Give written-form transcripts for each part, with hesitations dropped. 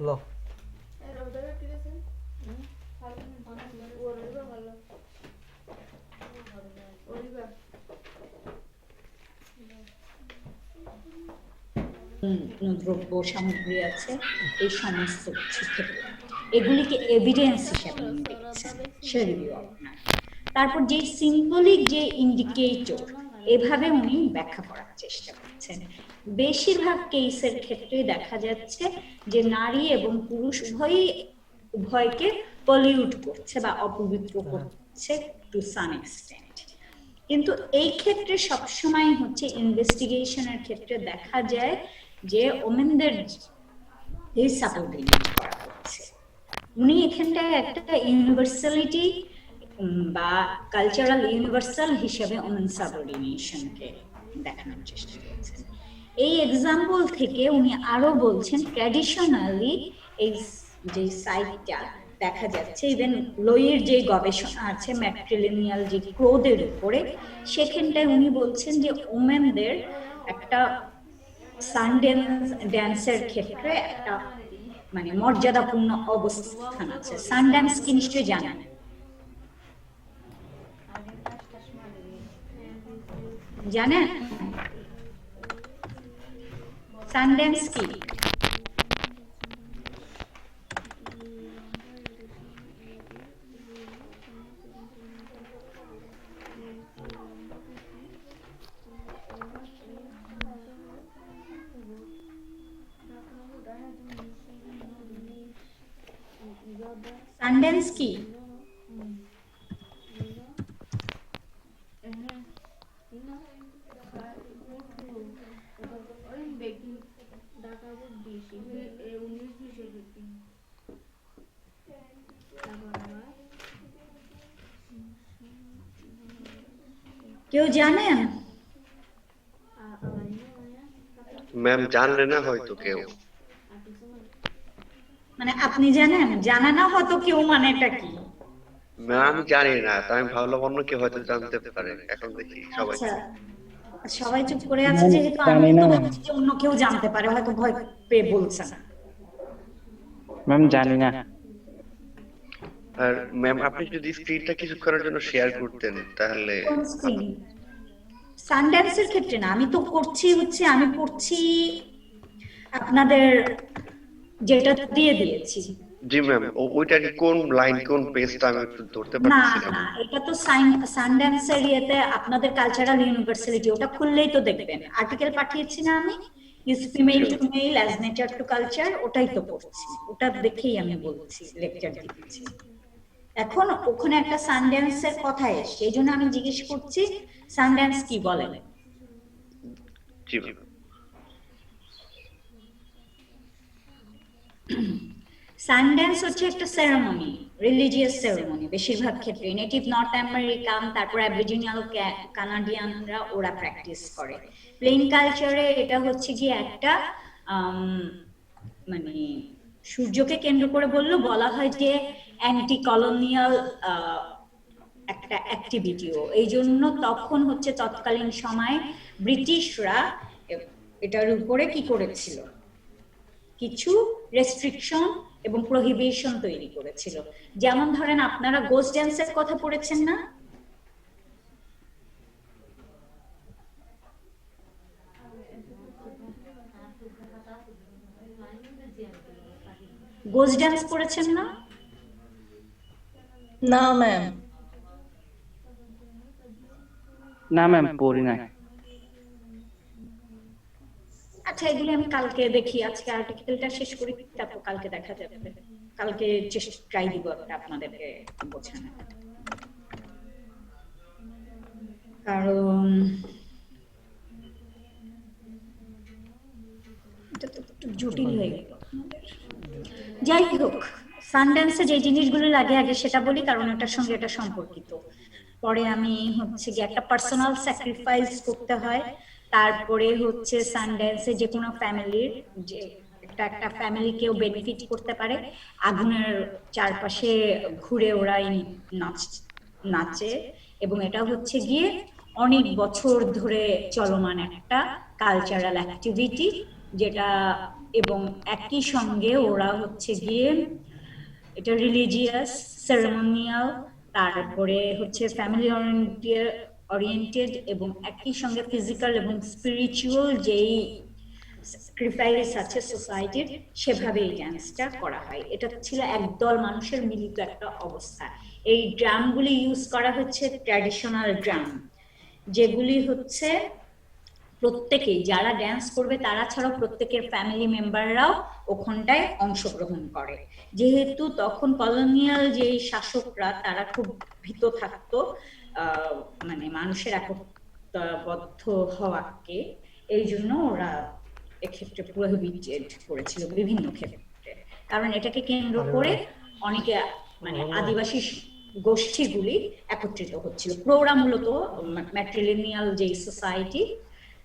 লো দ্রব্য সামগ্রী আছে, এই সমস্ত কিছু থেকে এগুলিকে এভিডেন্স হিসেবে উনি দেখছেন সে রিভিউ আপনার। তারপর যে সিম্বলিক যে ইন্ডিকেটর, এভাবে উনি ব্যাখ্যা করার চেষ্টা করছেন। বেশিরভাগ কেসের ক্ষেত্রে দেখা যাচ্ছে যে নারী এবং পুরুষ উভয়কে পলিউট করছে বা অপবিত্র করছে টু সাম এক্সটেন্ট। কিন্তু এই ক্ষেত্রে সবসময় হচ্ছে ইনভেস্টিগেশনের ক্ষেত্রে দেখা যায় যে ওমেনদের এই সাবঅর্ডিনেট করা হচ্ছে। উনি এখানটায় একটা ইউনিভার্সালিটি বা কালচারাল ইউনিভার্সাল হিসেবে ওমেন সাবঅর্ডিনেশনকে দেখানোর চেষ্টা করছেন। এই এক্সাম্পল থেকে উনি আরো বলছেন ট্র্যাডিশনালি এই যে সাইটটা দেখা যাচ্ছে, ইভেন লোয়ের যে গবেষণা আছে ম্যাট্রিলিনিয়াল যে ক্রোধের উপরে, সেখানটায় উনি বলছেন যে ওমেনদের একটা সানড্যান্স ড্যান্সের ক্ষেত্রে একটা মানে মর্যাদাপূর্ণ অবস্থান আছে। সানড্যান্স কি নিশ্চয়ই জানেন? জানেন সানড্যান্স কি? সানড্যান্স কি? কেউ জানেন? ম্যাম জানলে না হয়তো কেউ। মানে আপনি জানেন, জানা না হয়তো কেউ, মানে এটা কি? ম্যাম আমি জানি না, তো আমি ভাবলাম অন্য কেউ হয়তো জানতে পারে। এখন দেখি সবাই আচ্ছা, সবাই চুপ করে আছে যেহেতু আমি জানি তো না ভাবছি যে অন্য কেউ জানতে পারে, হয়তো ভয় পেয়ে বলছে না। ম্যাম, জানি না। আর ম্যাম আপনি যদি স্ক্রিনটা কিছুক্ষণের জন্য শেয়ার করতেন তাহলে। কোন স্ক্রিন? সানড্যান্সের ক্ষেত্রে না, আমি তো করছি হচ্ছে আমি পড়ছি আপনাদের যেটা দিয়ে দিয়েছি। জি ম্যাম, ওইটা কি কোন লাইন কোন পেজটা আমি একটু ধরতে না পারতেছিলাম না, এটা তো সানড্যান্সের ইয়েতে আপনাদের কালচারাল ইউনিভার্সিটি, ওটা খুললেই তো দেখবেন আর্টিকেল পাঠিয়েছি না আমি, is female two mail as nature two culture, ওটাই তো পড়ছি, ওটা দেখেই আমি বলছি, লেকচার দিচ্ছি। এখন ওখানে একটা সানড্যান্সের কথা এসছে, এই জন্য আমি জিজ্ঞেস করছি সানড্যান্স কি বলেন। জি ম্যাম। সানড্যান্স হচ্ছে একটা সেরেমনি, রিলিজিয়াস সেরেমনি, বেশিরভাগ ক্ষেত্রে নেটিভ নর্থ আমেরিকান, তারপর অ্যাবরিজিনাল কানাডিয়ানরা ওরা প্র্যাকটিস করে। প্লেন কালচারে এটা হচ্ছে কি একটা মানে সূর্যকে কেন্দ্র করে বলা হয় যে অ্যান্টি কলোনিয়াল একটা অ্যাক্টিভিটিও, এই জন্য তখন হচ্ছে তৎকালীন সময় ব্রিটিশরা এটার উপরে কি করেছিল, কিছু রেস্ট্রিকশন এবং প্রহিবিশন তৈরি করেছিল। যেমন ধরেন আপনারা গোস্ট ড্যান্সের কথা পড়েছেন না? গোস্ট ড্যান্স পড়েছেন না? না ম্যাম। না ম্যাম, পড়ি নাই। আচ্ছা, এগুলি আমি কালকে দেখি, আজকে আর্টিকেলটা শেষ করি, তারপর কালকে দেখা যাবে। কালকে চেষ্টা ট্রাই দিব একটা আপনাদেরকে বোঝানো, কারণ এটা তো একটু জটিল হয়ে গেল। যাই হোক, সানড্যান্সে যে জিনিসগুলো লাগে আগে সেটা বলি, কারণ এটার সঙ্গে এটা সম্পর্কিত। পরে আমি হচ্ছে যে একটা পার্সোনাল স্যাক্রিফাইস করতে হয়, তারপরে হচ্ছে সানড্যান্সে যে কোনো ফ্যামিলির যে একটা একটা ফ্যামিলিকেও বেনিফিট করতে পারে। আগুনের চারপাশে ঘুরে ওরা নাচ নাচে, এবং এটা হচ্ছে গিয়ে অনেক বছর ধরে চলমান একটা কালচারাল অ্যাক্টিভিটি যেটা, এবং একই সঙ্গে ওরা হচ্ছে গিয়ে এটা রিলিজিয়াস, সেরেমোনিয়াল, তারপরে হচ্ছে ফ্যামিলি ওরিয়েন্টেড, এবং একই সঙ্গে ফিজিক্যাল এবং স্পিরিচুয়াল যেই স্যাক্রিফাইস আছে সোসাইটির, সেভাবে এই ড্যান্সটা করা হয়। এটা ছিল একদল মানুষের মিলিত একটা অবস্থা। এই ড্রামগুলি ইউজ করা হচ্ছে ট্র্যাডিশনাল ড্রাম, যেগুলি হচ্ছে প্রত্যেকেই যারা ড্যান্স করবে তারা ছাড়াও প্রত্যেকের ফ্যামিলি মেম্বাররাও ওখানটায় অংশগ্রহণ করে। যেহেতু তখন কলোনিয়াল যে শাসকরা তারা খুব ভীত থাকতো মানে মানুষের একতাবদ্ধ হওয়াকে, এই জন্য ওরা এক্ষেত্রে প্রোহিবিটেড করেছিল বিভিন্ন ক্ষেত্রে, কারণ এটাকে কেন্দ্র করে অনেকে মানে আদিবাসী গোষ্ঠীগুলি একত্রিত হচ্ছিল। প্রোরা মূলত ম্যাট্রিলিনিয়াল যে সোসাইটি,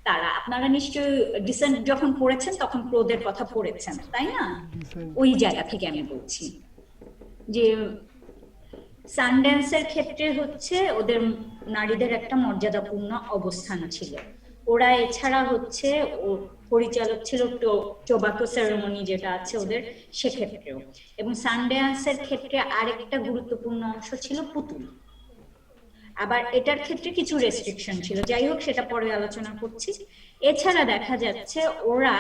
তারা, আপনারা নিশ্চয়ই ডিসেন্ট যখন পড়েছেন তখন প্রোদের কথা পড়েছেন, তাই না? ওই জায়গা থেকে আমি বলছি যে সানড্যান্সের ক্ষেত্রে হচ্ছে ওদের নারীদের একটা মর্যাদাপূর্ণ অবস্থান ছিল। ওরা এছাড়া হচ্ছে পরিচালক ছিল টোবাকো সেরেমনি যেটা আছে ওদের, সেক্ষেত্রেও। এবং সানড্যান্সের ক্ষেত্রে আরেকটা গুরুত্বপূর্ণ অংশ ছিল পুতুল। আবার এটার ক্ষেত্রে কিছু রেস্ট্রিকশন ছিল, যাই হোক সেটা পরে আলোচনা করছি। এছাড়া দেখা যাচ্ছে ওরা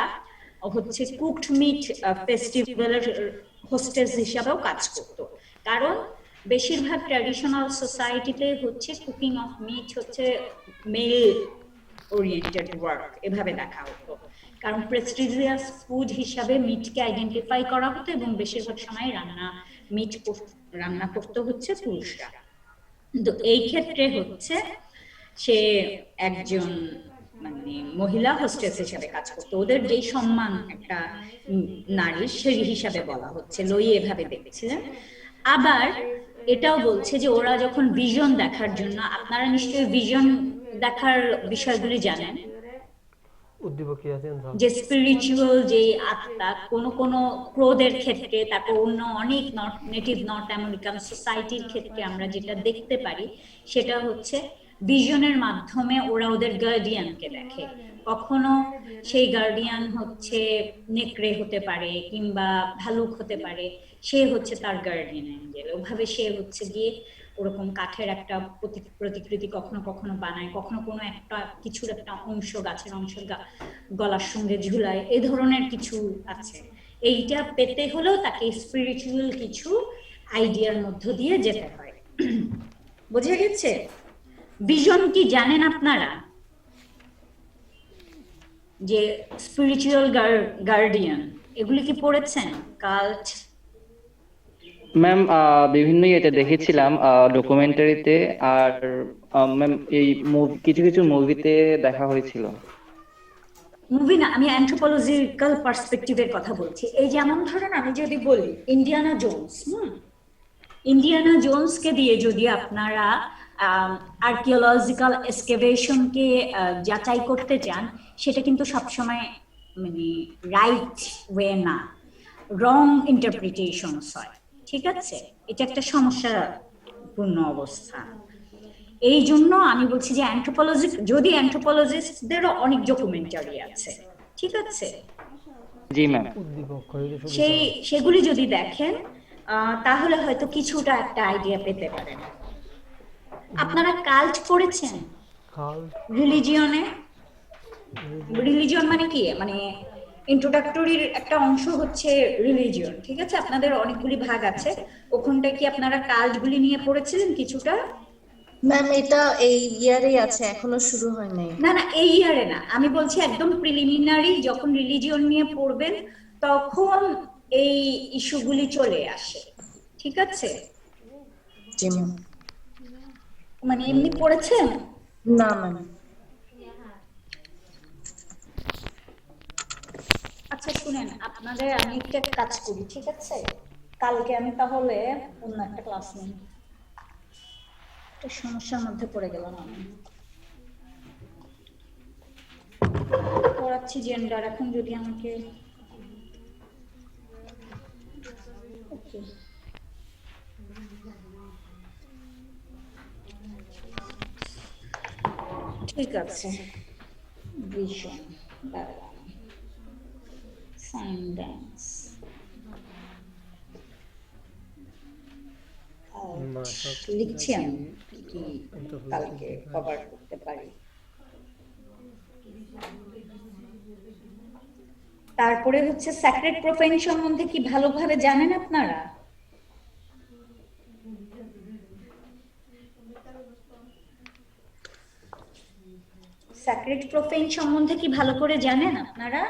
হচ্ছে কুকড মিট ফেস্টিভ্যালের হোস্টেস হিসাবেও কাজ করত, কারণ বেশিরভাগ ট্র্যাডিশনাল সোসাইটিতে হচ্ছে কুকিং অফ মিট হচ্ছে মেল ওরিয়েন্টেড ওয়ার্ক এভাবে দেখা হতো, কারণ প্রেস্টিজিয়াস ফুড হিসাবে মিটকে আইডেন্টিফাই করা হতো, এবং বেশিরভাগ সময় রান্না করতে হচ্ছে পুরুষরা। তো এই ক্ষেত্রে হচ্ছে সে একজন মানে মহিলা হোস্টেস হিসাবে কাজ করতো। ওদের যেই সম্মান একটা নারীর সেই হিসাবে বলা হচ্ছে, লই এভাবে দেখছিলেন। আবার এটাও বলছে যে ওরা যখন ভিশন দেখার জন্য, আপনারা নিশ্চয়ই ভিশন দেখার বিষয়গুলি জানেন, যে স্পিরিচুয়াল যে আত্মা কোন কোন ক্রোদের ক্ষেত্রে, তারপর অন্য অনেক নেটিভ নর্থ আমেরিকান সোসাইটির ক্ষেত্রে আমরা যেটা দেখতে পারি সেটা হচ্ছে ভিশনের মাধ্যমে ওরা ওদের গার্ডিয়ানকে দেখে। কখনো সেই গার্ডিয়ান হচ্ছে নেকড়ে হতে পারে কিংবা ভালুক হতে পারে, সে হচ্ছে তার গার্ডিয়ান অ্যাঞ্জেল। ওভাবে সে হচ্ছে গিয়ে ওরকম কাঠের একটা প্রতিকৃতি কখনো কখনো বানায়, কখনো কোনো একটা কিছুর একটা অংশ, গাছের অংশ গলার সঙ্গে ঝুলায়, এই ধরনের কিছু আছে। এইটা পেতে হলেও তাকে স্পিরিচুয়াল কিছু আইডিয়ার মধ্য দিয়ে যেতে হয়। বোঝা গেছে? ভিশন কি জানেন আপনারা? যে স্পিরিচুয়াল গার্ডিয়ান, এগুলি কি পড়েছেন? কাল্ট ম্যাম বিভিন্ন ইয়েতে দেখেছিলাম, ডকুমেন্টারিতে, আর ম্যাম এই কিছু কিছু মুভিতে দেখা হয়েছিল। মুভি না, আমি অ্যানথ্রোপোলজিক্যাল পার্সপেক্টিভের কথা বলছি। এই যেমন ধরেন আমি যদি বলি ইন্ডিয়ানা জোনস, ইন্ডিয়ানা জোনসকে দিয়ে যদি আপনারা আর্কিওলজিক্যাল এক্সকেভেশনকে যাচাই করতে চান, সেটা কিন্তু সবসময় মানে রাইট ওয়ে না, রং ইন্টারপ্রিটেশনস হয়। ঠিক আছে, এটা একটা সমস্যাপূর্ণ অবস্থা। এই জন্য আমি বলছি যে যদি অ্যানথ্রোপোলজিস্টদেরও অনেক ডকুমেন্টারি আছে, ঠিক আছে, জি ম্যাম। সেগুলি যদি দেখেন তাহলে হয়তো কিছুটা একটা আইডিয়া পেতে পারেন। আপনারা কাল্ট পড়েছেন? রিলিজিয়নে, রিলিজিয়ন মানে কি, মানে ইন্ট্রোডাক্টরির একটা অংশ হচ্ছে রিলিজিয়ন, ঠিক আছে? আপনাদের অনেকগুলি ভাগ আছে, ওখানটায় কি আপনারা কাল্টগুলি নিয়ে পড়েছিলেন কিছুটা? ম্যাম এটা এই ইয়ারেই আছে, এখনো শুরু হয় নাই। না না, এই ইয়ারে না, আমি বলছি একদম প্রিলিমিনারি, যখন রিলিজিয়ন নিয়ে পড়বেন তখন এই ইস্যুগুলি চলে আসে, ঠিক আছে? জি ম্যাম। মানে এমনি পড়েছেন? না ম্যাম। আচ্ছা শুনেন, আপনাদের আমি একটা কাজ করি, ঠিক আছে? কালকে আমি তাহলে অন্য একটা ক্লাস নিই। একটা সমস্যার মধ্যে পড়ে গেলাম আমি। পড়াচ্ছি জেন্ডার, এখন যদি আমাকে ওকে, ঠিক আছে। ভিশন, দাঁড়ান, সাইন ডান্স, লিখছি আমি কি কি কালকে কভার করতে পারি। তারপরে হচ্ছে স্যাক্রেড প্রোফাইন সম্বন্ধে কি ভালোভাবে জানেন আপনারা? স্যাক্রেড প্রোফাইন সম্বন্ধে কি ভালো করে জানেন আপনারা?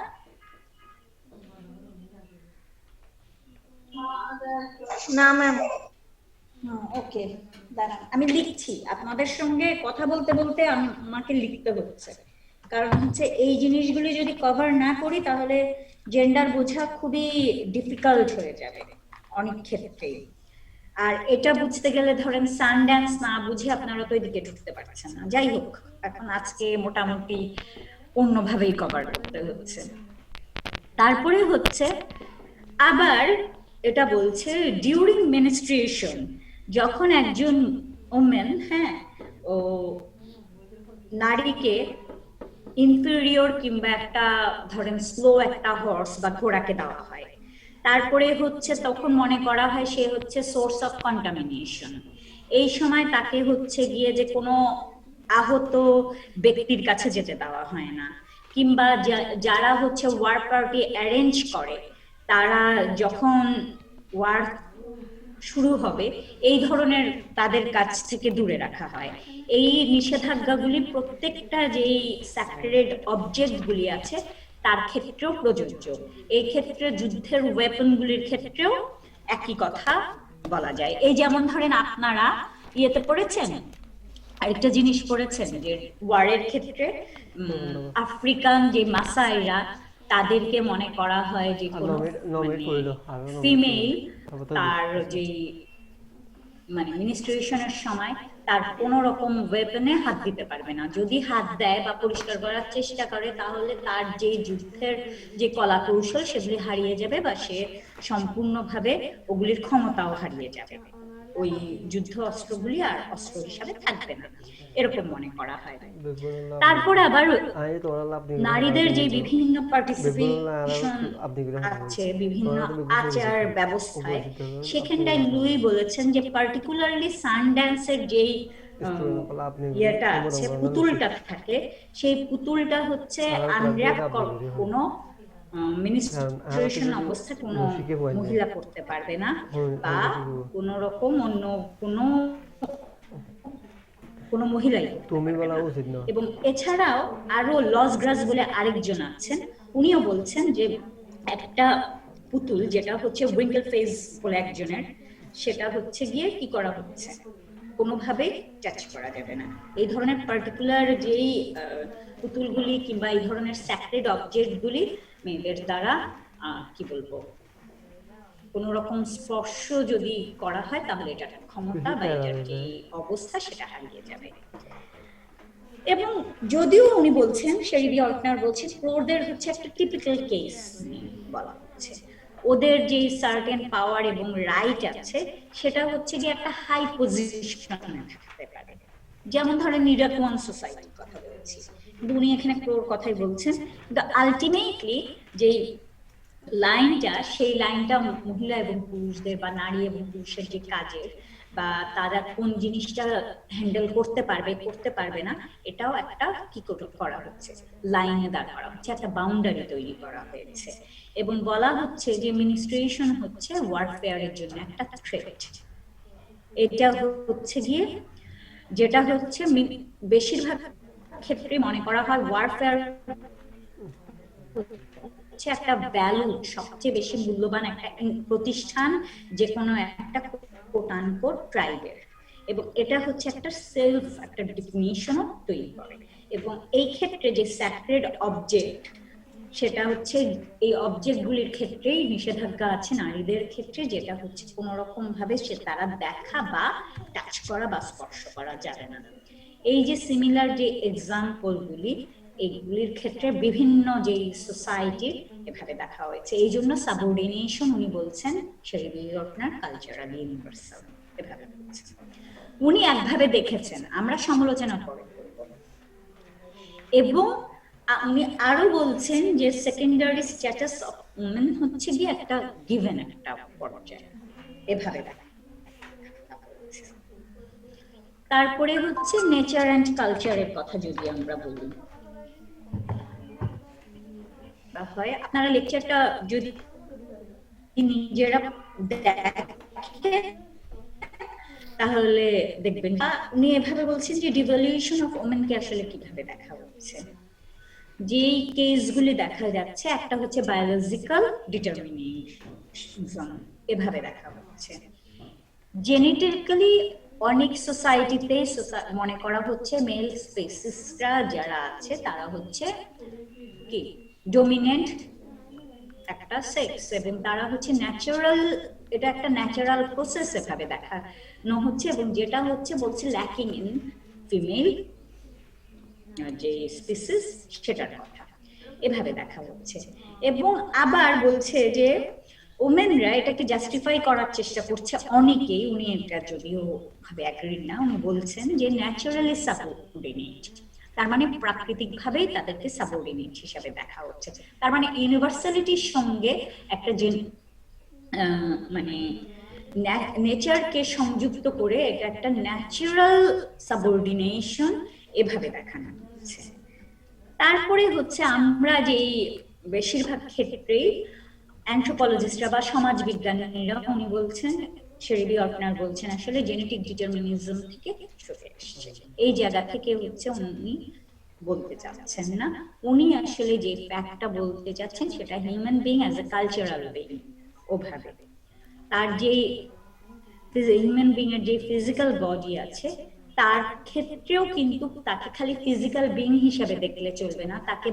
না ম্যাম। ওকে, দাঁড়ান আমি লিখছি। আপনাদের সঙ্গে কথা বলতে বলতে আমাকে লিখতে হচ্ছে, কারণ হচ্ছে এই জিনিসগুলি যদি কভার না করি তাহলে জেন্ডার বোঝা খুবই ডিফিকাল্ট হয়ে যাবে অনেক ক্ষেত্রেই। আর এটা বুঝতে গেলে ধরেন সান ড্যান্স না বুঝে আপনারা তো এদিকে ঢুকতে পারছেন না। যাই হোক, এখন আজকে মোটামুটি অন্যভাবেই কভার করতে হচ্ছে। তারপরে হচ্ছে আবার এটা বলছে ডিউরিং মেনস্ট্রুয়েশন, যখন একজন ওমেন, হ্যাঁ, ও নারীকে ইনফেরিয়র কিংবা একটা ধরেন স্লো একটা হর্স বা ঘোড়াকে দেওয়া হয়, তারপরে হচ্ছে তখন মনে করা হয় সে হচ্ছে সোর্স অফ কন্টামিনেশন। এই সময় তাকে হচ্ছে গিয়ে যে কোনো আহত ব্যক্তির কাছে যেতে দেওয়া হয় না, কিংবা যারা হচ্ছে ওয়ার পার্টি অ্যারেঞ্জ করে তারা যখন ওয়ার শুরু হবে এই ধরনের তাদের কাছ থেকে দূরে রাখা হয়। এই নিষেধাজ্ঞাগুলি প্রত্যেকটা যেই স্যাক্রেড অবজেক্টগুলি আছে তার ক্ষেত্রেও প্রযোজ্য। এই ক্ষেত্রে যুদ্ধের ওয়েপনগুলির ক্ষেত্রেও একই কথা বলা যায়। এই যেমন ধরেন আপনারা ইয়েতে পড়েছেন, আরেকটা জিনিস পড়েছেন যে ওয়ারের ক্ষেত্রে আফ্রিকান যে মাসাইরা তাদেরকে মনে করা হয় যে কোনো ফিমেল তার যে মানে মিনিস্ট্রেশনের সময় তার কোনো রকম ওয়েপনে হাত দিতে পারবে না। যদি হাত দেয় বা পরিষ্কার করার চেষ্টা করে তাহলে তার যে যুদ্ধের যে কলা কৌশল সেগুলি হারিয়ে যাবে বা সে সম্পূর্ণভাবে ওগুলির ক্ষমতাও হারিয়ে যাবে, ওই যুদ্ধ অস্ত্রগুলি আর অস্ত্র হিসাবে থাকবে না, এরকম মনে করা হয়। তারপর আবার নারীদের যে বিভিন্ন পার্টিসিপেশন আছে বিভিন্ন আচার ব্যবস্থায়, সেখানটায় লুই বলেছেন যে পার্টিকুলারলি সান ড্যান্সের যেই ইয়েটা আছে, পুতুলটা থাকে, সেই পুতুলটা হচ্ছে আনর্যাপ কোনো মিনিস্ট্রেশন অবস্থায় কোনো মহিলা করতে পারবে না, বা কোন রকম অন্য কোনো মহিলাই তুমি বলা উচিত না। এবং এছাড়াও আরো লস গ্রাস বলে আরেকজন আছেন, উনিও বলছেন যে একটা পুতুল যেটা হচ্ছে উইঙ্কেল ফেস বলে একজনের, সেটা হচ্ছে গিয়ে কি করা হচ্ছে, কোনোভাবেই টাচ করা যাবে না। এই ধরনের পার্টিকুলার যেই পুতুলগুলি কিংবা এই ধরনের স্যাক্রেড অবজেক্টগুলি মেয়েদের দ্বারা কি বলবো কোন রকম স্পর্শ যদি করা হয় তাহলে এটার ক্ষমতা বা এটার যে অবস্থা সেটা হারিয়ে যাবে। এবং যদিও উনি বলছেন, শেরিডি অল্টনার বলছে, ওদের হচ্ছে একটা টিপিক্যাল কেস বলা হচ্ছে, ওদের যে সার্টেন পাওয়ার এবং রাইট আছে সেটা হচ্ছে যে একটা হাই পজিশনে থাকতে পারে। যেমন ধরেন নিরাকুয়ান সোসাইটির কথা বলছি, কিন্তু উনি এখানে ক্রোর কথাই বলছেন, কিন্তু আলটিমেটলি যে লাইনটা, সেই লাইনটা মহিলা এবং পুরুষদের বা নারী এবং পুরুষের যে কাজের বা তারা কোন জিনিসটা হ্যান্ডেল করতে পারবে করতে পারবে না, এটাও একটা কি করা হচ্ছে, লাইনে দাঁড় করা হচ্ছে, একটা বাউন্ডারি তৈরি করা হয়েছে। এবং বলা হচ্ছে যে মিনিস্ট্রেশন হচ্ছে ওয়ারফেয়ারের জন্য একটা থ্রেট। এটা হচ্ছে গিয়ে যেটা হচ্ছে বেশিরভাগ ক্ষেত্রে মনে করা হয় ওয়ারফেয়ার হচ্ছে একটা ভ্যালু, সবচেয়ে বেশি মূল্যবান একটা প্রতিষ্ঠান যে কোনো একটা কোট আনকোট ট্রাইবের, এবং এটা হচ্ছে একটা সেলফ একটা ডেফিনিশনও তৈরি করে। এবং এই ক্ষেত্রে যে স্যাক্রেড অবজেক্ট, সেটা হচ্ছে এই অবজেক্টগুলির ক্ষেত্রেই নিষেধাজ্ঞা আছে নারীদের ক্ষেত্রে, যেটা হচ্ছে কোনো রকম ভাবে সে তারা দেখা বা টাচ করা বা স্পর্শ করা যাবে না। এই যে সিমিলার যে এক্সাম্পলগুলি, এগুলির ক্ষেত্রে বিভিন্ন যে সোসাইটির এভাবে দেখা হয়েছে। এই জন্য সাবঅর্ডিনেশন উনি বলছেন সেগুলি আপনার কালচারালি ইউনিভার্সাল, এভাবে বলছেন উনি একভাবে দেখেছেন, আমরা সমালোচনা করে করব। এবং উনি আরো বলছেন যে সেকেন্ডারি স্ট্যাটাস অফ উমেন হচ্ছে গিয়ে একটা গিভেন একটা পর্যায়ে, এভাবে দেখা। তারপরে হচ্ছে নেচার অ্যান্ড কালচারের কথা যদি আমরা বলি, হয় আপনারা লেকচারটা যদি নিজেরা দেখে তাহলে দেখবেন উনি এভাবে বলছেন যে ডিভলিউশন অফ ওমেনকে আসলে কিভাবে দেখা হচ্ছে। যেই কেসগুলি দেখা যাচ্ছে একটা হচ্ছে বায়োলজিক্যাল ডিটারমিনেশন, এভাবে দেখা হচ্ছে। জেনেটিক্যালি অনেক সোসাইটিতে মনে করা হচ্ছে মেল স্পেসিসরা যারা আছে তারা হচ্ছে কি ডমিনেন্ট একটা সেক্স, এবং তারা হচ্ছে ন্যাচারাল, এটা একটা ন্যাচারাল প্রসেস এভাবে দেখানো হচ্ছে, এবং যেটা হচ্ছে বলছে ল্যাকিং ইন ফিমেল যে স্পিসিস সেটার কথা এভাবে দেখা হচ্ছে। এবং আবার বলছে যে ওমেনরা এটাকে জাস্টিফাই করার চেষ্টা করছে অনেকেই, উনি এটা যদিও ভাবে অ্যাগ্রি না, উনি বলছেন যে ন্যাচারালি সাবঅর্ডিনেট, তার মানে প্রাকৃতিক ভাবেই তাদেরকে সাবঅর্ডিনেট হিসাবে দেখা হচ্ছে। তার মানে ইউনিভার্সালিটির সঙ্গে একটা যে মানে নেচারকে সংযুক্ত করে এটা একটা ন্যাচারাল সাবঅর্ডিনেশন এভাবে দেখানো হচ্ছে। তারপরে হচ্ছে আমরা যে বেশিরভাগ ক্ষেত্রেই অ্যানথ্রোপোলজিস্টরা বা সমাজ বিজ্ঞানীরা উনি বলছেন, শেরিডি অর্টনার বলছেন আসলে জেনেটিক ডিটারমিনিজম থেকে সরে এসেছে, এই জায়গা থেকে হচ্ছে উনি বলতে চাচ্ছেন না। উনি আসলে যে ফ্যাক্টটা বলতে চাচ্ছেন সেটা human being as a cultural being, ওভাবে তার যে হিউম্যান বিং এর যে ফিজিক্যাল বডি আছে তার ক্ষেত্রেও কিন্তু তাকে খালি ফিজিক্যাল বিং হিসেবে দেখলে চলবে না, তাকে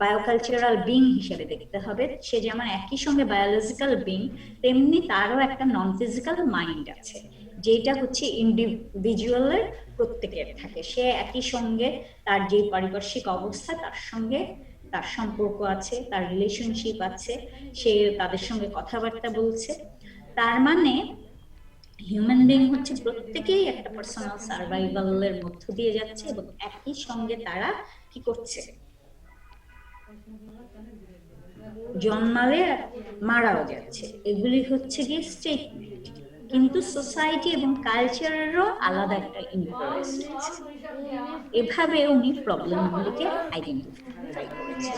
বায়োকালচারাল বিং হিসেবে দেখতে হবে। সে যেমন একই সঙ্গে বায়োলজিক্যাল বিং, তেমনি তারও একটা নন ফিজিক্যাল মাইন্ড আছে, যেটা হচ্ছে ইন্ডিভিজুয়ালের প্রত্যেকের থাকে। সে একই সঙ্গে তার যে পারিপার্শ্বিক অবস্থা তার সঙ্গে তার সম্পর্ক আছে, তার রিলেশনশিপ আছে, সে তাদের সঙ্গে কথাবার্তা বলছে। তার মানে হিউম্যান বিং হচ্ছে প্রত্যেকেই একটা পার্সোনাল সার্ভাইভালের মধ্য দিয়ে যাচ্ছে, এবং একই সঙ্গে তারা কি করছে, জন্মালে মারাও যাচ্ছে। এগুলি হচ্ছে গিয়ে স্টেটমেন্ট, কিন্তু সোসাইটি এবং কালচারেরও আলাদা একটা ইন্টারেস্ট আছে। এভাবে উনি প্রবলেমগুলিকে আইডেন্টিফাই করেছেন,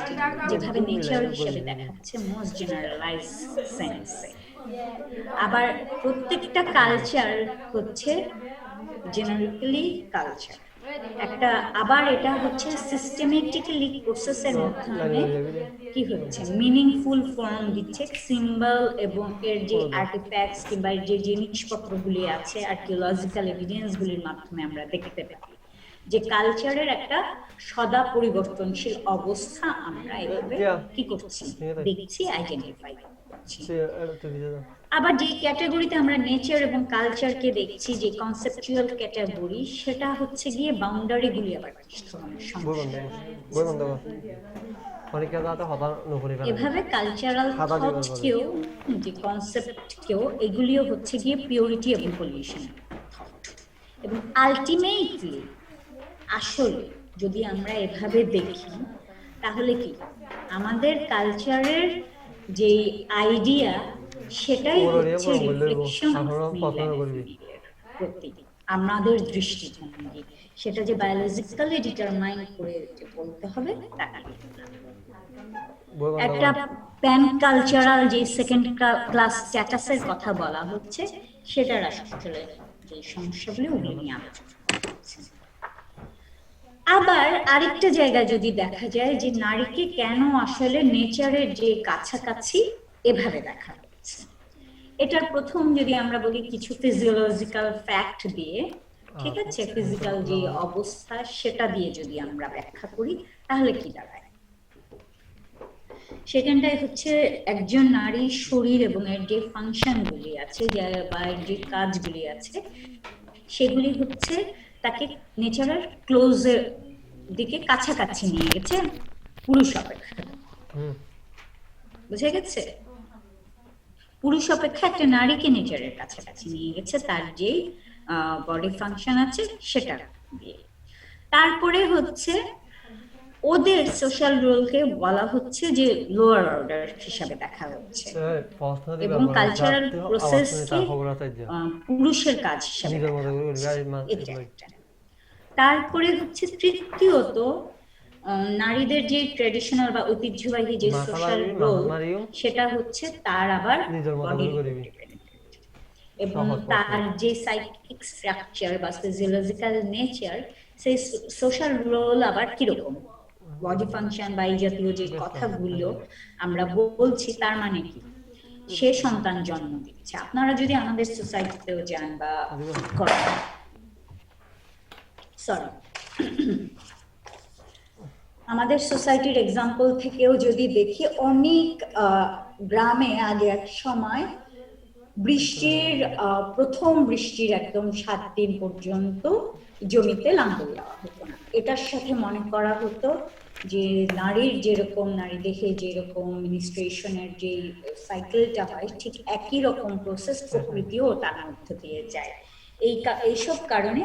যেভাবে নেচার হিসেবে দেখাচ্ছে মোস্ট জেনারেলাইজ সেন্সে। আবার প্রত্যেকটা কালচার হচ্ছে জেনারিক্যালি কালচার একটা, আবার এটা হচ্ছে সিস্টেমেটিক্যালি প্রসেসের মাধ্যমে কি হচ্ছে মিনিংফুল ফর্ম দিচ্ছে সিম্বল, এবং এর যে আর্টিফ্যাক্টস কিংবা যে জিনিসপত্রগুলি আছে আর্কিওলজিক্যাল এভিডেন্সগুলির মাধ্যমে আমরা দেখতে পাই যে কালচারের একটা সদা পরিবর্তনশীল অবস্থা আমরা এভাবে কি করছি, দেখছি, আইডেন্টিফাই করছি। আবার যে ক্যাটাগরিতে আমরা নেচার এবং কালচারকে দেখছি, যে কনসেপচুয়াল ক্যাটাগরি, সেটা হচ্ছে গিয়ে বাউন্ডারিগুলি আবার এভাবে কালচারাল থটকেও, যে কনসেপ্টকেও, এগুলিও হচ্ছে গিয়ে পিওরিটি এবং পলিউশন থট। এবং আলটিমেটলি আসলে যদি আমরা এভাবে দেখি তাহলে কি আমাদের কালচারের যে আইডিয়া সেটাই হচ্ছে রিফ্লেকশন প্রতি আমাদের দৃষ্টিভঙ্গি, সেটা যে বায়োলজিক্যালি ডিটারমাইন করে যে বলতে হবে তা একটা প্যান কালচারাল যে সেকেন্ড ক্লাস স্ট্যাটাসের কথা বলা হচ্ছে, সেটার আসলে যে সমস্যাগুলি উনি নিয়ে আলোচনা করছেন। আবার আরেকটা জায়গায় যদি দেখা যায় যে নারীকে কেন আসলে নেচারের যে কাছাকাছি এভাবে দেখা হচ্ছে, এটার প্রথম যদি আমরা বলি কিছু ফিজিওলজিক্যাল ফ্যাক্ট দিয়ে, ঠিক আছে, ফিজিক্যাল যে অবস্থা সেটা দিয়ে যদি আমরা ব্যাখ্যা করি তাহলে কি দাঁড়ায়। সেখানটায় হচ্ছে একজন নারীর শরীর এবং এর যে ফাংশনগুলি আছে বা এর যে কাজগুলি আছে সেগুলি হচ্ছে তাকে নেচারের ক্লোজে দিকে কাছাকাছি নিয়ে গেছে পুরুষ অপেক্ষা। বুঝে গেছে? পুরুষ অপেক্ষা একটা নারীকে নেচারের কাছাকাছি নিয়ে গেছে তার যে বডি ফাংশন আছে সেটা দিয়ে। তারপরে হচ্ছে ওদের সোশ্যাল রোলকে বলা হচ্ছে যে লোয়ার অর্ডার হিসাবে দেখা হচ্ছে এবং কালচারাল প্রসেসকে পুরুষের কাজ হিসাবে দেখা হচ্ছে। এটা একটা। তারপরে হচ্ছে তৃতীয়ত নারীদের যে ট্রেডিশনাল বা ঐতিহ্যবাহী যে সোশ্যাল রোল সেটা হচ্ছে তার আবার বডি এবং তার যে সাইকিক স্ট্রাকচার বা ফিজিওলজিক্যাল নেচার সেই সোশ্যাল রোল আবার কিরকম, বডি ফাংশন বা এই জাতীয় যে কথাগুলো আমরা বলছি তার মানে কি, সে সন্তান জন্ম দিচ্ছে। আপনারা যদি আমাদের সোসাইটিতেও যান বা সরি আমাদের সোসাইটির এক্সাম্পল থেকেও যদি দেখি, অনেক গ্রামে আগে এক সময় বৃষ্টির প্রথম বৃষ্টির একদম 7 দিন পর্যন্ত জমিতে লাঙ্গল দেওয়া হতো না। এটার সাথে মনে করা হতো যে নারীর যেরকম নারী দেহে যেরকম মিনিস্ট্রেশনের যে সাইকেলটা হয় ঠিক একই রকম প্রসেস প্রকৃতিও তার মধ্য দিয়ে যায়। এইসব কারণে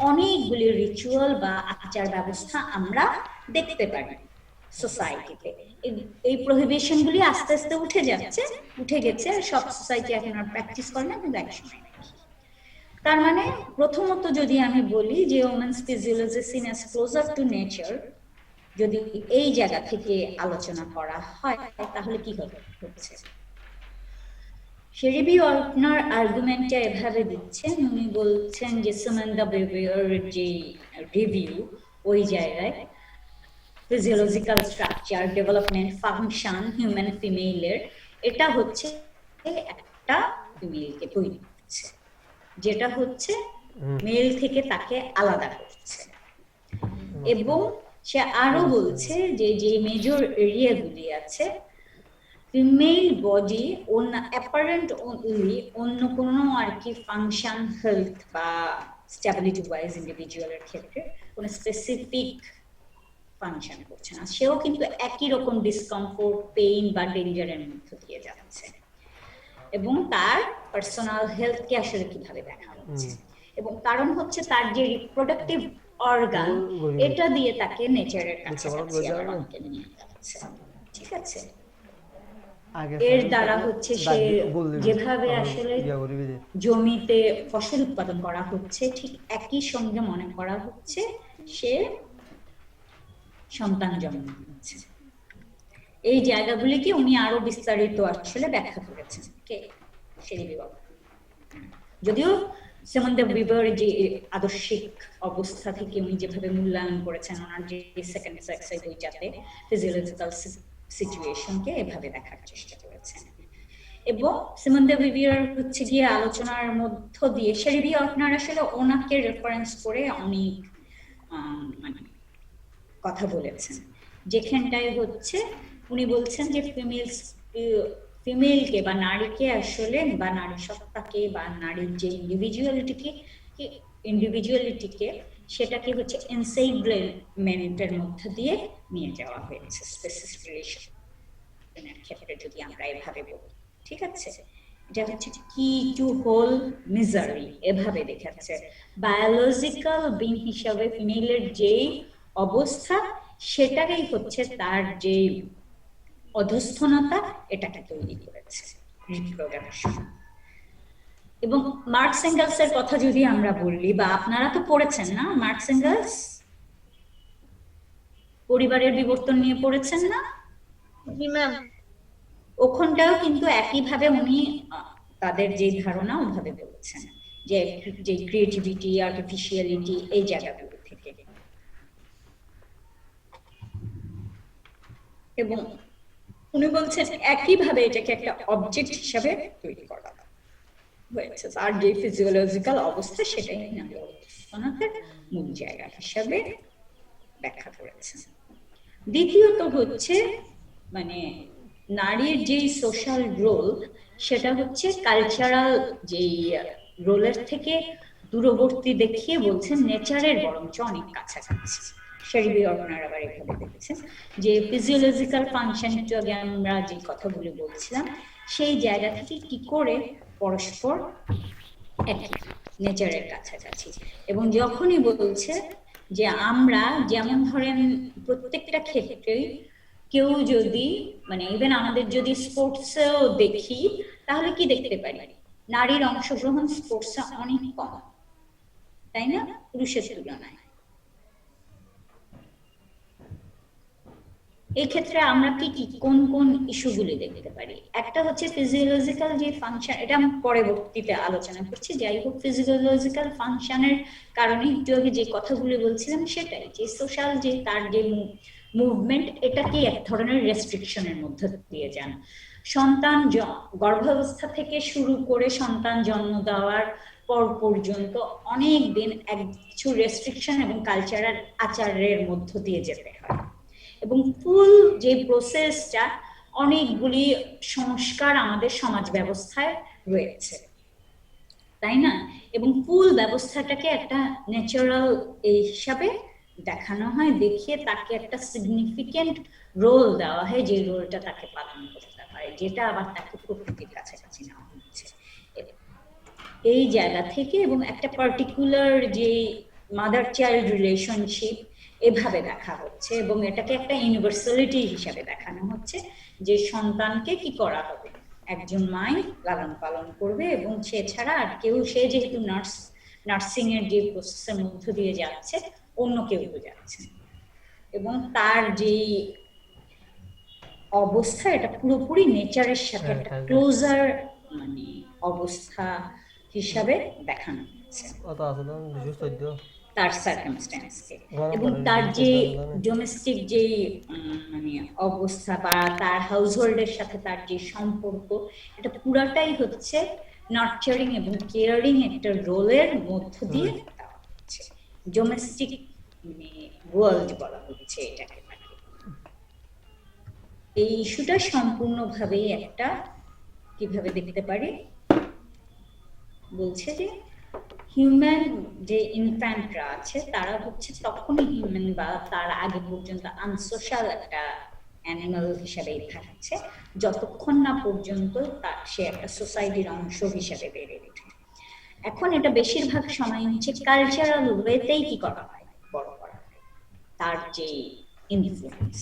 অনেকগুলি রিচুয়াল বা আচার ব্যবস্থা আমরা দেখতে পারি সোসাইটিতে। এই প্রহিবিশন গুলি আস্তে আস্তে উঠে গেছে, সব সোসাইটি এখন আর প্র্যাকটিস করে না, কিন্তু একসময় নাকি। তার মানে প্রথমত যদি আমি বলি যে women's physiology scene as closer to nature, যদি এই জায়গা থেকে আলোচনা করা হয় তাহলে কি হচ্ছে, শেরিবি আপনার আর্গুমেন্টটা এভাবে দিচ্ছেন, উনি বলছেন যে সামান্থা বেবিয়ার যে রিভিউ ওই জায়গায় physiological structure, development, function human ফিমেলের, এটা হচ্ছে একটা ফিমেলকে তৈরি করছে, যেটা হচ্ছে মেল থেকে তাকে আলাদা করছে। এবং সে আরো বলছে যে যে মেজর এরিয়াগুলি আছে ফিমেল বডি অ্যাপারেন্ট অনলি অন্য কোনো আর কি ফাংশন, হেলথ বা স্টেবিলিটি ওয়াইজ ইন্ডিভিজুয়ালের ক্ষেত্রে কোনো স্পেসিফিক ফাংশন করছে না, সেও কিন্তু একই রকম ডিসকমফোর্ট, পেইন বা ডেঞ্জারের মধ্যে দিয়ে যাচ্ছে। এবং তার পার্সোনাল হেলথকে আসলে কিভাবে দেখা হচ্ছে, এবং কারণ হচ্ছে তার যে রিপ্রোডাক্টিভ অর্গান এটা দিয়ে তাকে নেচারের কাছাকাছি আবার অনেকে নিয়ে যাচ্ছে। ঠিক আছে, এর দ্বারা হচ্ছে সে যেভাবে আসলে জমিতে ফসল উৎপাদন করা হচ্ছে ঠিক একই সঙ্গে মনে করা হচ্ছে সে সন্তান জন্ম দিচ্ছে। এই জায়গাগুলিকে উনি আরো বিস্তারিত আসলে ব্যাখ্যা করেছেন কে, শেরিবি বাবা। যদিও সামান্থা বেবিয়ার যে আদর্শিক অবস্থা থেকে উনি যেভাবে মূল্যায়ন করেছেন ওনার যে সেকেন্ড সেক্স বইটাতে ফিজিওলজিক্যাল সিচুয়েশনকে এভাবে দেখার চেষ্টা করেছেন। এবং সামান্থা বেবিয়ার হচ্ছে গিয়ে আলোচনার মধ্য দিয়ে শেরিবি আপনার আসলে ওনাকে রেফারেন্স করে অনেক মানে কথা বলেছেন, যেখানটায় হচ্ছে উনি বলছেন যে ফিমেলকে বা নারীকে আসলে বা নারী সত্তাকে বা নারীর যে ইন্ডিভিজুয়ালিটিকে সেটাকে হচ্ছে এনসেবলমেন্টের মধ্যে দিয়ে নিয়ে যাওয়া হয়েছে স্পেসিফিক রিলেশনের ক্ষেত্রে যদি আমরা এভাবে বলি। ঠিক আছে, এটা হচ্ছে কি টু হোল মিজারি এভাবে দেখাচ্ছে। বায়োলজিক্যাল বিং হিসাবে ফিমেলের যেই অবস্থা সেটাকেই হচ্ছে তার যে অধস্থনতা এটাকে তৈরি করেছে রিপ্রোডাকশন। এবং মার্কস এঙ্গেলস এর কথা যদি আমরা বলি, বা আপনারা তো পড়েছেন না মার্কস এঙ্গেলস, পরিবারের বিবর্তন নিয়ে পড়েছেন না? জি ম্যাম। ওখানটাও কিন্তু একইভাবে উনি তাদের যে ধারণা ওভাবে বলেছেন যে যে ক্রিয়েটিভিটি, আর্টিফিশিয়ালিটি এই জায়গাগুলো থেকে। এবং উনি বলছেন একইভাবে এটাকে একটা অবজেক্ট হিসাবে তৈরি করা হয়েছে, তার যে ফিজিওলজিক্যাল অবস্থা সেটাই নারী অবস্থানের মূল জায়গা হিসাবে ব্যাখ্যা করেছেন। দ্বিতীয়ত হচ্ছে মানে নারীর যেই সোশ্যাল রোল সেটা হচ্ছে কালচারাল যেই রোলের থেকে দূরবর্তী দেখিয়ে বলছেন নেচারের বরঞ্চ অনেক কাছাকাছি। শেরিবি আপনারা আবার এভাবে দেখছেন যে ফিজিওলজিক্যাল ফাংশন, একটু আগে আমরা যে কথাগুলো বলছিলাম সেই জায়গা থেকে কি করে পরস্পর একই, নেচারের কাছাকাছি। এবং যখনই বলছে যে আমরা যেমন ধরেন প্রত্যেকটা ক্ষেত্রেই কেউ যদি মানে ইভেন আমাদের যদি স্পোর্টসেও দেখি তাহলে কি দেখতে পারি, নারীর অংশগ্রহণ স্পোর্টসে অনেক কম, তাই না, পুরুষের তুলনায়। এই ক্ষেত্রে আমরা কি কি কোন কোন ইস্যুগুলি দেখতে পারি? একটা হচ্ছে ফিজিওলজিক্যাল যে ফাংশন, এটা আমি পরবর্তীতে আলোচনা করছি। যাই হোক, ফিজিওলজিক্যাল ফাংশনের কারণে একটু আগে যে কথাগুলি বলছিলাম সেটাই, যে সোশ্যাল যে তার যে মুভমেন্ট, এটা কি এক ধরনের রেস্ট্রিকশনের মধ্যে দিয়ে যান। সন্তান গর্ভাবস্থা থেকে শুরু করে সন্তান জন্ম দেওয়ার পর পর্যন্ত অনেক দিন কিছু রেস্ট্রিকশন এবং কালচারাল আচারের মধ্য দিয়ে যেতে হয়, এবং ফুল যে প্রসেসটা অনেকগুলি সংস্কার আমাদের সমাজ ব্যবস্থায় রয়েছে, তাই না? এবং ফুল ব্যবস্থাটাকে একটা ন্যাচারাল হিসাবে দেখানো হয়, দেখিয়ে তাকে একটা সিগনিফিকেন্ট রোল দেওয়া হয়, যে রোলটা তাকে পালন করতে হয়, যেটা আবার তাকে প্রকৃতির কাছাকাছি নেওয়া হচ্ছে এই জায়গা থেকে। এবং একটা পার্টিকুলার যে মাদার চাইল্ড রিলেশনশিপ এভাবে দেখা হচ্ছে, এবং এটাকে একটা ইউনিভার্সালিটি হিসাবে দেখানো হচ্ছে, যে সন্তানকে কি করা হবে, একজন মাই লালন পালন করবে, এবং সে ছাড়া আর কেউ, সে যেহেতু নার্সিং এর যে প্রসেসের মধ্য দিয়ে যাচ্ছে, অন্য কেউ যাচ্ছে, এবং তার যে অবস্থা এটা পুরোপুরি নেচারের সাথে একটা ক্লোজার মানে অবস্থা হিসাবে দেখানো হচ্ছে তার সার্কামস্ট্যান্সকে, এবং তার যে ডোমেস্টিক যে মানে অবস্থা বা তার হাউসহোল্ডের সাথে তার যে সম্পর্ক, এটা পুরাটাই হচ্ছে নার্চারিং এবং কেয়ারিং একটা রোলের মধ্য দিয়ে দেওয়া হচ্ছে। ডোমেস্টিক মানে ওয়ার্ল্ড বলা হচ্ছে এটাকে। এই ইস্যুটা সম্পূর্ণভাবেই একটা কিভাবে দেখতে পারি, বলছে যে হিউম্যান যে ইনফ্যান্টরা আছে তারা হচ্ছে তখনই হিউম্যান বা তার আগে পর্যন্ত আনসোশ্যাল একটা অ্যানিমাল হিসাবেই থাকছে, যতক্ষণ না পর্যন্ত সে একটা সোসাইটির অংশ হিসাবে বেড়ে ওঠে। এখন এটা বেশিরভাগ সময় হচ্ছে কালচারাল ওয়েতেই কি করা হয়, বড় করা হয় তার যে ইনফ্লুয়েন্স।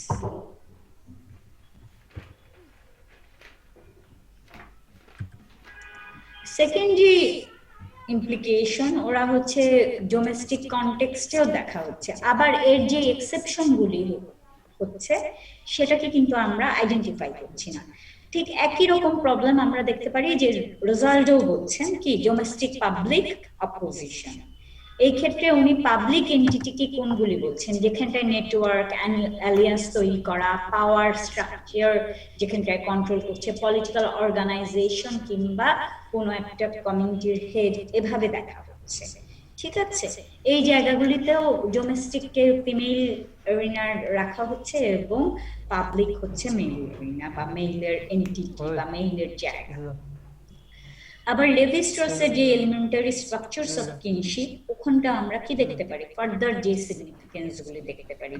সেকেন্ড যে ইমপ্লিকেশন, ওরা হচ্ছে ডোমেস্টিক কনটেক্সটেও দেখা হচ্ছে, আবার এর যে এক্সেপশন গুলি হচ্ছে সেটাকে কিন্তু আমরা আইডেন্টিফাই করছি না। ঠিক একই রকম প্রবলেম আমরা দেখতে পারি যে রোজাল্ডো বলছেন কি ডোমেস্টিক পাবলিক অপোজিশন। এই ক্ষেত্রে উনি পাবলিক এন্টিটিকে কোনগুলি বলছেন, যেখানটায় নেটওয়ার্ক অ্যালিয়েন্স তৈরি করা, পাওয়ার স্ট্রাকচার যেখানটায় কন্ট্রোল করছে, পলিটিক্যাল অর্গানাইজেশন কিংবা কোনো একটা কমিউনিটির হেড, এভাবে দেখা হচ্ছে। ঠিক আছে, এই জায়গাগুলিতেও ডোমেস্টিককে ফিমেল এরিনার রাখা হচ্ছে এবং পাবলিক হচ্ছে মেল এরিনা বা মেইলের এন্টিটি বা মেইলের জায়গা। আবার লেভি স্ট্রসের যে এলিমেন্টারি স্ট্রাকচারস অফ কিনশিপ, ওখানটা আমরা কি দেখতে পারি, ফার্দার যে সিগনিফিকেন্স গুলি দেখতে পারি,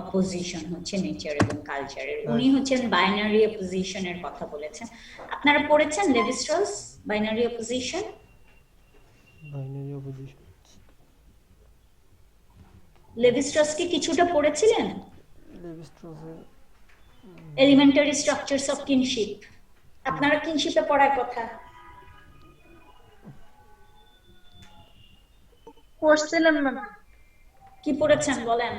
অপোজিশন হচ্ছে নেচার এবং কালচারের। উনি হচ্ছেন বাইনারি অপোজিশনের কথা বলেছেন। আপনারা পড়েছেন Levy Strauss binary opposition? Levy Strauss কি কিছুটা পড়েছিলেন? এলিমেন্টারি স্ট্রাকচারস অফ কিনশিপ, আপনারা কিনশিপে পড়ার কথা পড়ছিলাম না। কি পড়েছেন বলেন?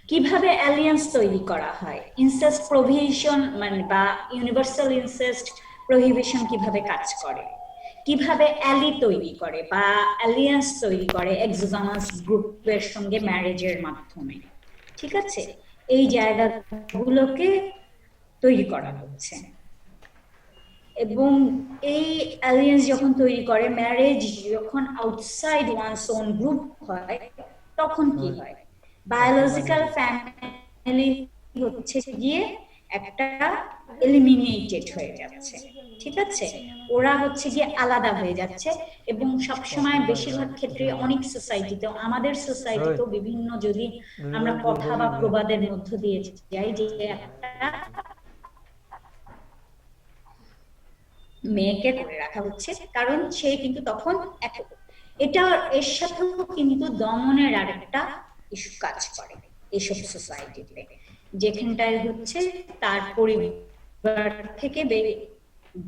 কিভাবে অ্যালিয়েন্স তৈরি করা হয়, ইনসেস্ট প্রোহিবিশন মানে বা ইউনিভার্সাল ইনসেস্ট প্রোহিবিশন কিভাবে কাজ করে, কিভাবে অ্যালি তৈরি করে বা অ্যালিয়েন্স তৈরি করে এক্সোগামাস গ্রুপের সঙ্গে ম্যারেজের মাধ্যমে। ঠিক আছে, এই জায়গাগুলোকে তৈরি করা হচ্ছে। এবং এই অ্যালিয়েন্স যখন তৈরি করে, ম্যারেজ যখন আউটসাইড ওয়ানস ওন গ্রুপ হয়, তখন কি হয়, বায়োলজিক্যাল ফ্যামিলি হচ্ছে গিয়ে একটা এলিমিনেটেড হয়ে যাচ্ছে। ঠিক আছে, ওরা হচ্ছে গিয়ে আলাদা হয়ে যাচ্ছে। এবং সবসময় বেশিরভাগ ক্ষেত্রে অনেক সোসাইটিতেও, আমাদের সোসাইটিতেও বিভিন্ন, যদি আমরা কথা বা প্রবাদের মধ্য দিয়ে যাই, যে একটা মেয়েকে করে রাখা হচ্ছে কারণ সে কিন্তু তখন এটা, এর সাথেও কিন্তু দমনের আরেকটা ইস্যু কাজ করে এইসব সোসাইটিতে, যেখানটায় হচ্ছে তার পরিবার থেকে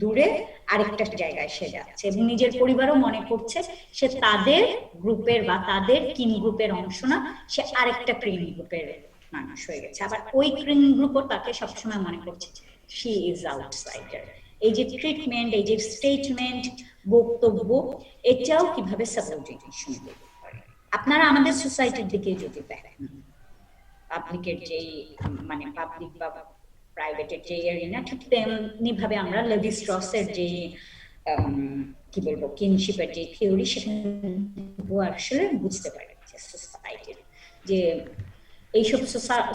দূরে আরেকটা জায়গায় সে যাচ্ছে এবং নিজের পরিবারও মনে করছে সে তাদের গ্রুপের বা তাদের কিন গ্রুপের অংশ না, সে আরেকটা ক্রিম গ্রুপের মানুষ হয়ে গেছে। আবার ওই ক্রিম গ্রুপও তাকে সবসময় মনে করছে শি ইজ আউটসাইডার। এই যে ট্রিটমেন্ট, এই যে স্টেটমেন্ট, বক্তব্য, এটাও কিভাবে সাবঅর্ডিনেশন করে। আপনারা আমাদের সোসাইটির দিকে যদি দেখেন, পাবলিকের যে মানে পাবলিক বা প্রাইভেটের যে এরিনা, ঠিক তেমনি ভাবে আমরা লেভি স্ট্রসের যে কি বলবো কিনশিপের যে থিওরি, সেখানে আসলে বুঝতে পারি সোসাইটির যে এইসব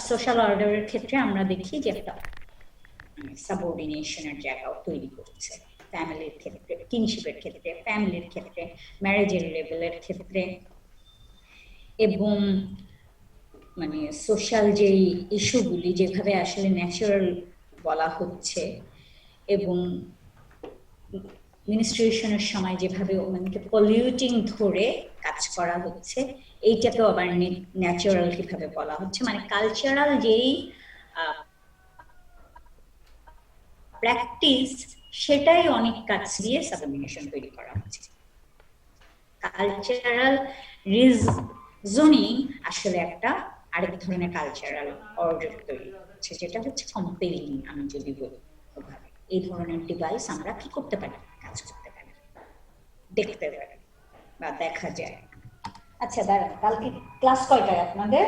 সোশ্যাল অর্ডারের ক্ষেত্রে আমরা দেখি যে একটা সাবঅর্ডিনেশনের জায়গাও তৈরি করছে, ফ্যামিলির ক্ষেত্রে, কিনশিপের ক্ষেত্রে, ফ্যামিলির ক্ষেত্রে, ম্যারেজের লেভেলের ক্ষেত্রে। এবং মানে সোশ্যাল যে ইস্যুগুলি যেভাবে আসলে ন্যাচারাল বলা হচ্ছে এবং মিনিস্ট্রেশনের সময় যেভাবে মানে পলিউটিং ধরে কাজ করা হচ্ছে, এইটাকেও আবার ন্যাচারাল কিভাবে বলা হচ্ছে, মানে কালচারাল যেই প্র্যাকটিস, সেটাই অনেক কাজ দিয়ে সাবঅর্ডিনেশন তৈরি করা হচ্ছে। কালচারাল রিজনিং আসলে একটা আরেক ধরনের কালচারাল অর্ডার তৈরি হচ্ছে, যেটা হচ্ছে কম্পেলিং। আমি যদি বলি এই ধরনের ডিভাইস আমরা কি করতে পারি, কাজ করতে পারি, দেখতে পারি বা দেখা যায়। আচ্ছা দাঁড়ান, কালকে ক্লাস কয়টায় আপনাদের?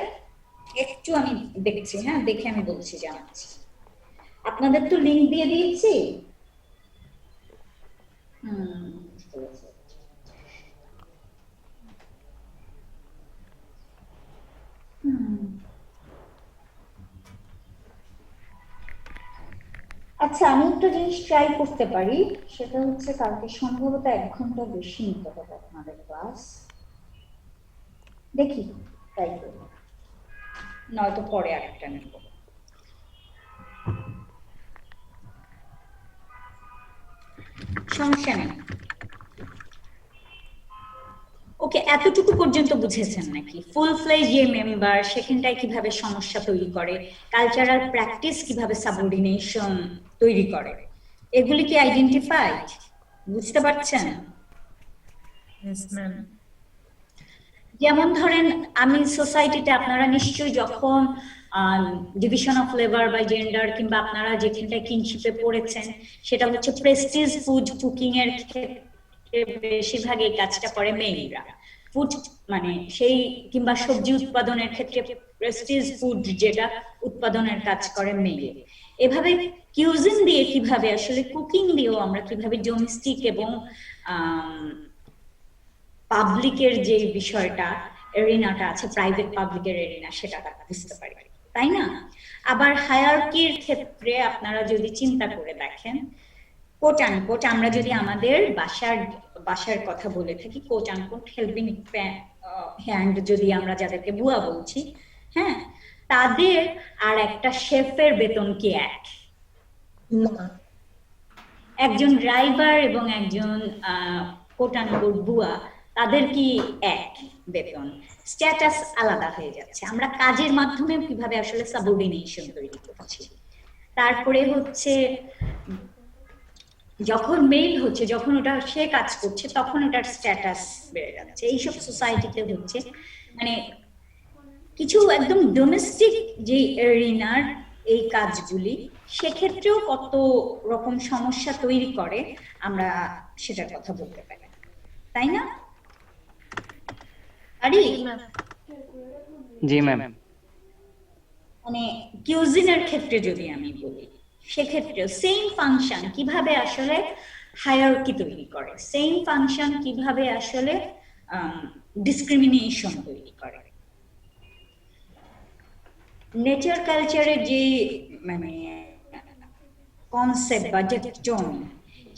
একটু আমি দেখছি, হ্যাঁ দেখে আমি বলছি, জানাচ্ছি। আপনাদের তো লিংক দিয়ে দিয়েছি। আচ্ছা, আমি একটা জিনিস ট্রাই করতে পারি, সেটা হচ্ছে কালকে সম্ভবত 1 ঘন্টা বেশি নিতে হবে আপনাদের ক্লাস। দেখি ট্রাই করবো, নয়তো পরে আরেকটা নেব। সমস্যা নেই। ওকে, এতটুকু পর্যন্ত বুঝেছেন নাকি? ফুল ফ্লেজ যে মেম্বার, সেখানটায় কিভাবে সমস্যা তৈরি করে, কালচারাল প্র্যাকটিস কিভাবে সাবঅর্ডিনেশন তৈরি করে, এগুলি কি আইডেন্টিফাইড? বুঝতে পারছেন? যেমন ধরেন, আমি সোসাইটিতে, আপনারা নিশ্চয়ই যখন ডিভিশন অফ লেবার বা জেন্ডার, কিংবা আপনারা যেখানটায় কিনশিপে পড়েছেন, সেটা হচ্ছে প্রেস্টিজ ফুড কুকিং এর ক্ষেত্রে বেশিরভাগ এই কাজটা করে মেয়েরা। ফুড মানে সেই, কিংবা সবজি উৎপাদনের ক্ষেত্রে প্রেস্টিজ ফুড যেটা উৎপাদনের কাজ করে মেয়ে। এভাবে কিউজিন দিয়ে কিভাবে আসলে কুকিং দিয়েও আমরা কিভাবে ডোমেস্টিক এবং পাবলিকের যে বিষয়টা, এরিনাটা আছে, প্রাইভেট পাবলিকের এরিনা, সেটা বুঝতে পারি, তাই না? আবার হায়ারার্কির ক্ষেত্রে আপনারা যদি চিন্তা করে দেখেন, কোট আনকোট, আমরা যদি আমাদের বাসার কথা বলে থাকি, কোট আনকোট হেল্পিং হ্যান্ড যদি আমরা যাদেরকে বুয়া বলছি, হ্যাঁ, তাদের আর একটা শেফের বেতন কি এক? একজন ড্রাইভার এবং একজন কোট আনকোট বুয়া, তাদের কি এক বেতন? স্ট্যাটাস আলাদা হয়ে যাচ্ছে। আমরা কাজের মাধ্যমে কিভাবে আসলে সাবঅর্ডিনেশন তৈরি করছি। তারপরে হচ্ছে যখন মেইল হচ্ছে, যখন ওটা সে কাজ করছে, তখন ওটার স্ট্যাটাস বেড়ে যাচ্ছে। এইসব সোসাইটিতে হচ্ছে মানে কিছু একদম ডোমেস্টিক যে এরিনার এই কাজগুলি, সেক্ষেত্রেও কত রকম সমস্যা তৈরি করে, আমরা সেটার কথা বলতে পারি, তাই না? পারি? জি ম্যাম। মানে কিউজিনের ক্ষেত্রে যদি আমি বলি, সেক্ষেত্রে সেম ফাংশন কিভাবে আসলে হায়ারার্কি তৈরি করে, সেম ফাংশন কিভাবে আসলে ডিসক্রিমিনেশন তৈরি করে। নেচার কালচারের যে মানে কনসেপ্ট বা যে টোন,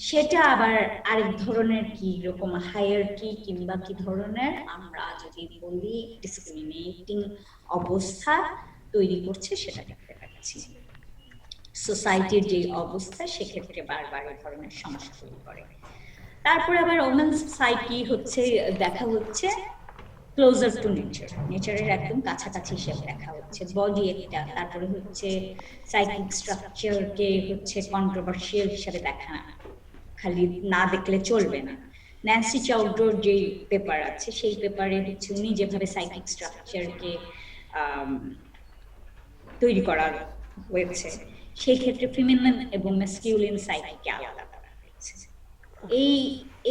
সেটা আবার আরেক ধরনের কি রকম হায়ারকি কিংবা কি ধরনের আমরা যদি বলি ডিসক্রিমিনেটিং অবস্থা তৈরি করছে সেটা দেখতে পাচ্ছি। সোসাইটির যে অবস্থা সেক্ষেত্রে বারবার এই ধরনের সমস্যা তৈরি করে। তারপরে আবার ওমেন্স সাইকি হচ্ছে দেখা হচ্ছে ক্লোজার টু নেচার, নেচারের একদম কাছাকাছি হিসেবে দেখা হচ্ছে বডি একটা। তারপরে হচ্ছে সাইকিক স্ট্রাকচারকে হচ্ছে কন্ট্রোভার্সিয়াল হিসেবে দেখা খালি না দেখলে চলবে না। ন্যান্সি চাউড্রোর যে পেপার আছে সেই পেপারে হচ্ছে উনি যেভাবে সাইকিক স্ট্রাকচারকে তৈরি করা হয়েছে সেই ক্ষেত্রে ফিমেনিন এবং ম্যাসকিউলিন সাইকিকে আলাদা করা হয়েছে। এই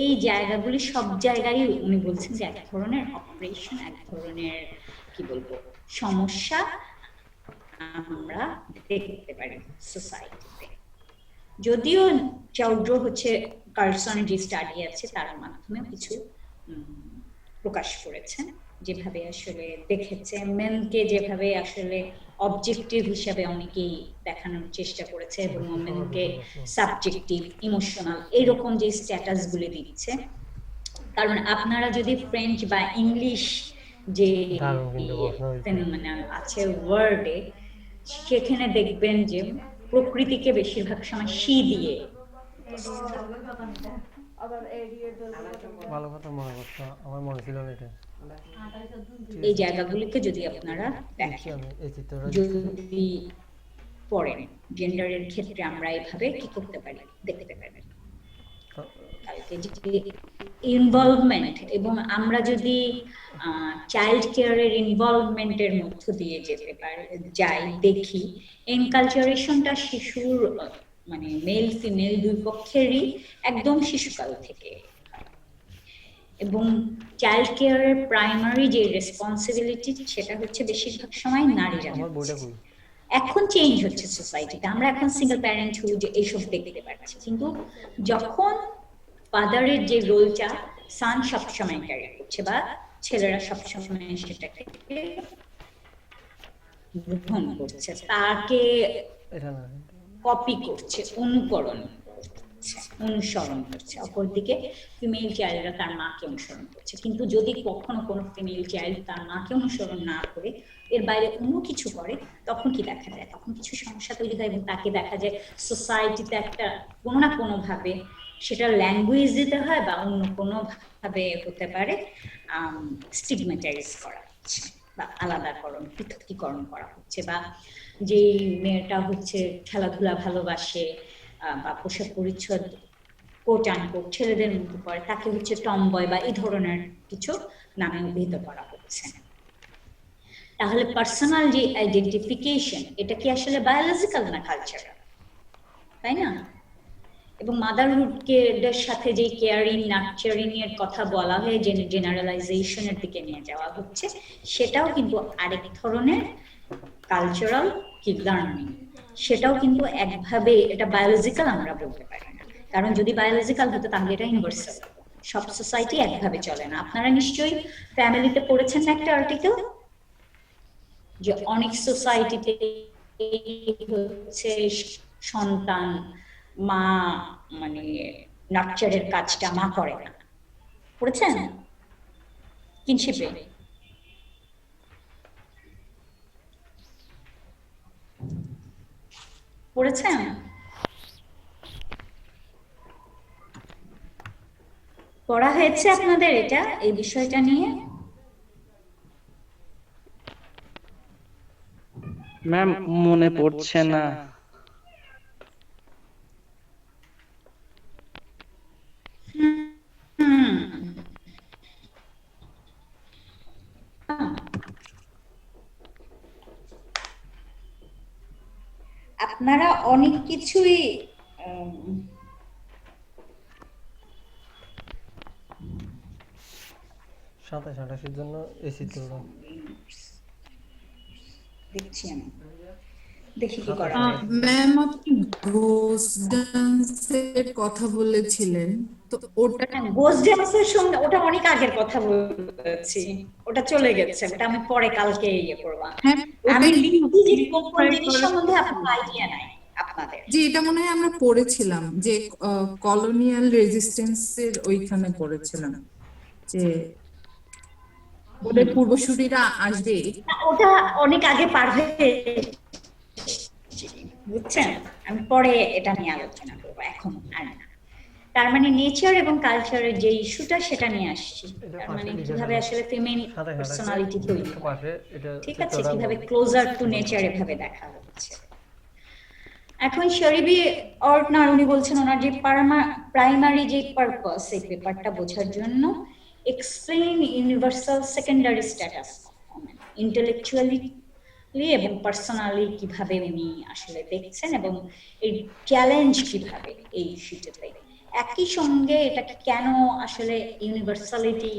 এই জায়গাগুলি সব জায়গায় উনি বলছেন যে এক ধরনের অপারেশন, এক ধরনের কি বলবো সমস্যা আমরা দেখতে পারি সোসাইটিতে। যদিও চাউড্রো হচ্ছে কার্সনের যে স্টাডি আছে তার মাধ্যমে কিছু প্রকাশ করেছেন, যেভাবে আসলে দেখেছে মেনকে যেভাবে আসলে অবজেক্টিভ হিসাবে অনেকেই দেখানোর চেষ্টা করেছে এবং মেনকে সাবজেক্টিভ, ইমোশনাল এইরকম যে স্ট্যাটাসগুলি দিচ্ছে। কারণ আপনারা যদি ফ্রেঞ্চ বা ইংলিশ যে ফেনোমেনন আছে ওয়ার্ডে, সেখানে দেখবেন যে প্রকৃতিকে বেশিরভাগ সময় শি দিয়ে ভালো কথা মনে করছো, আমার মনে ছিল না এটা। এই জায়গাগুলিকে যদি আপনারা দেখেন, যদি পড়েন জেন্ডারের ক্ষেত্রে আমরা এইভাবে কি করতে পারি দেখতে পারি। কালকে যে ইনভলভমেন্ট এবং আমরা যদি চাইল্ড কেয়ারের ইনভলভমেন্টের মধ্য দিয়ে যেতে পারি যাই দেখি, এনকালচারেশনটা শিশুর মানে মেল ফিমেল দুই পক্ষেরই একদম শিশুকাল থেকে। এবং চাইল্ড কেয়ারের প্রাইমারি যে রেসপন্সিবিলিটি সেটা হচ্ছে বেশিরভাগ সময় নারীরা। এখন চেঞ্জ হচ্ছে সোসাইটিতে, আমরা এখন সিঙ্গেল প্যারেন্টহুড এইসব দেখতে পাচ্ছি, কিন্তু যখন ফাদারের যে রোলটা সান সবসময় ক্যারি করছে বা ছেলেরা সবসময় সেটাকে গ্রহণ করছে, তাকে কপি করছে, অনুসরণ করছে। অপরদিকে ফিমেল চাইল্ডরা তার মাকে অনুসরণ করছে। কিন্তু যদি কখনো কোনো ফিমেল চাইল্ড তার মাকে অনুসরণ না করে এর বাইরে অন্য কিছু করে, তখন কি দেখা যায়? তখন কিছু সমস্যা তৈরি হয় এবং তাকে দেখা যায় সোসাইটিতে একটা কোনো না কোনো ভাবে, সেটা ল্যাঙ্গুয়েজ দিতে হয় বা অন্য কোনো ভাবে হতে পারে, স্টিগমেটাইজ করা হচ্ছে বা আলাদাকরণ, পৃথকীকরণ করা হচ্ছে। বা যেই মেয়েটা হচ্ছে খেলাধুলা ভালোবাসে বা পোশাক পরিচ্ছদ কোট আনকোট ছেলেদের মতো করে, তাকে হচ্ছে টমবয় বা এই ধরনের কিছু নামে অভিহিত করা হচ্ছে। তাহলে পার্সোনাল যে আইডেন্টিফিকেশন, এটা কি আসলে বায়োলজিক্যাল না কালচারাল, তাই না? এবং মাদারহুডকে সাথে যে কেয়ারিং নার্চারিং এর কথা বলা হয়, জেনারেলাইজেশনের দিকে নিয়ে যাওয়া হচ্ছে, সেটাও কিন্তু আরেক ধরনের কালচারাল কি লার্নিং। সেটাও কিন্তু একভাবে এটা বায়োলজিক্যাল আমরা বলতে পারি না, কারণ যদি বায়োলজিক্যাল হতো তাহলে এটা ইউনিভার্সাল। সব সোসাইটি একভাবে চলে না। আপনারা নিশ্চয়ই ফ্যামিলিতে পড়েছেন না একটা আর্টিকেল যে অনেক সোসাইটিতে হচ্ছে সন্তান মা মানে নার্চারের কাজটা মা করে না, পড়েছেন কিনশিপে? পড়েছেন? পড়া হয়েছে আপনাদের এটা, এই বিষয়টা নিয়ে? ম্যাম মনে পড়ছে না। আপনারা অনেক কিছুই সাঁতারের জন্য এসি তুলব দেখছি আমি, দেখি কি করা। ম্যাম আপনি ঘোস্ট ডান্সের কথা বলেছিলেন, তো ওটা ঘোস্ট ডান্সের সঙ্গে ওটা অনেক আগের কথা বলেছি, ওটা চলে গেছে, ওটা আমি পরে কালকে ইয়ে করব। আমি লিখি যে কোন কোন জিনিস সম্বন্ধে আপনার আইডিয়া নাই আপনার। আমাদের। যে এটা মনে হয় আমরা পড়েছিলাম যে কলোনিয়াল রেজিস্ট্যান্সের ওইখানে পড়েছিলাম যে ওদের পূর্বসূরীরা আসবে। ওটা অনেক আগে পার হয়ে বুঝছেন, আমি পরে এটা নিয়ে আলোচনা করবো, এখন আর না। তার মানে নেচার এবং কালচারের যে ইস্যুটা সেটা নিয়ে আসছি, এটা তার পাশে মানে লিখে কিভাবে ফেলো। আসলে ফিমেল সাথে সাথে পার্সোনালিটি তৈরি একটু হয়, পাশে এটা ঠিক আছে, চিত্রটা কিভাবে বলো। ক্লোজার টু নেচার এভাবে দেখা হচ্ছে। এখন শরীবি অর্টনার উনি বলছেন ওনার যে প্রাইমারি যে পারপাস এই পেপারটা বোঝার জন্য, explain universal secondary status intellectually এবং পার্সোনালি কিভাবে উনি আসলে দেখছেন এবং এই চ্যালেঞ্জ কিভাবে এই ইস্যুটাতে। একই সঙ্গে এটা কেন আসলে ইউনিভার্সালিটি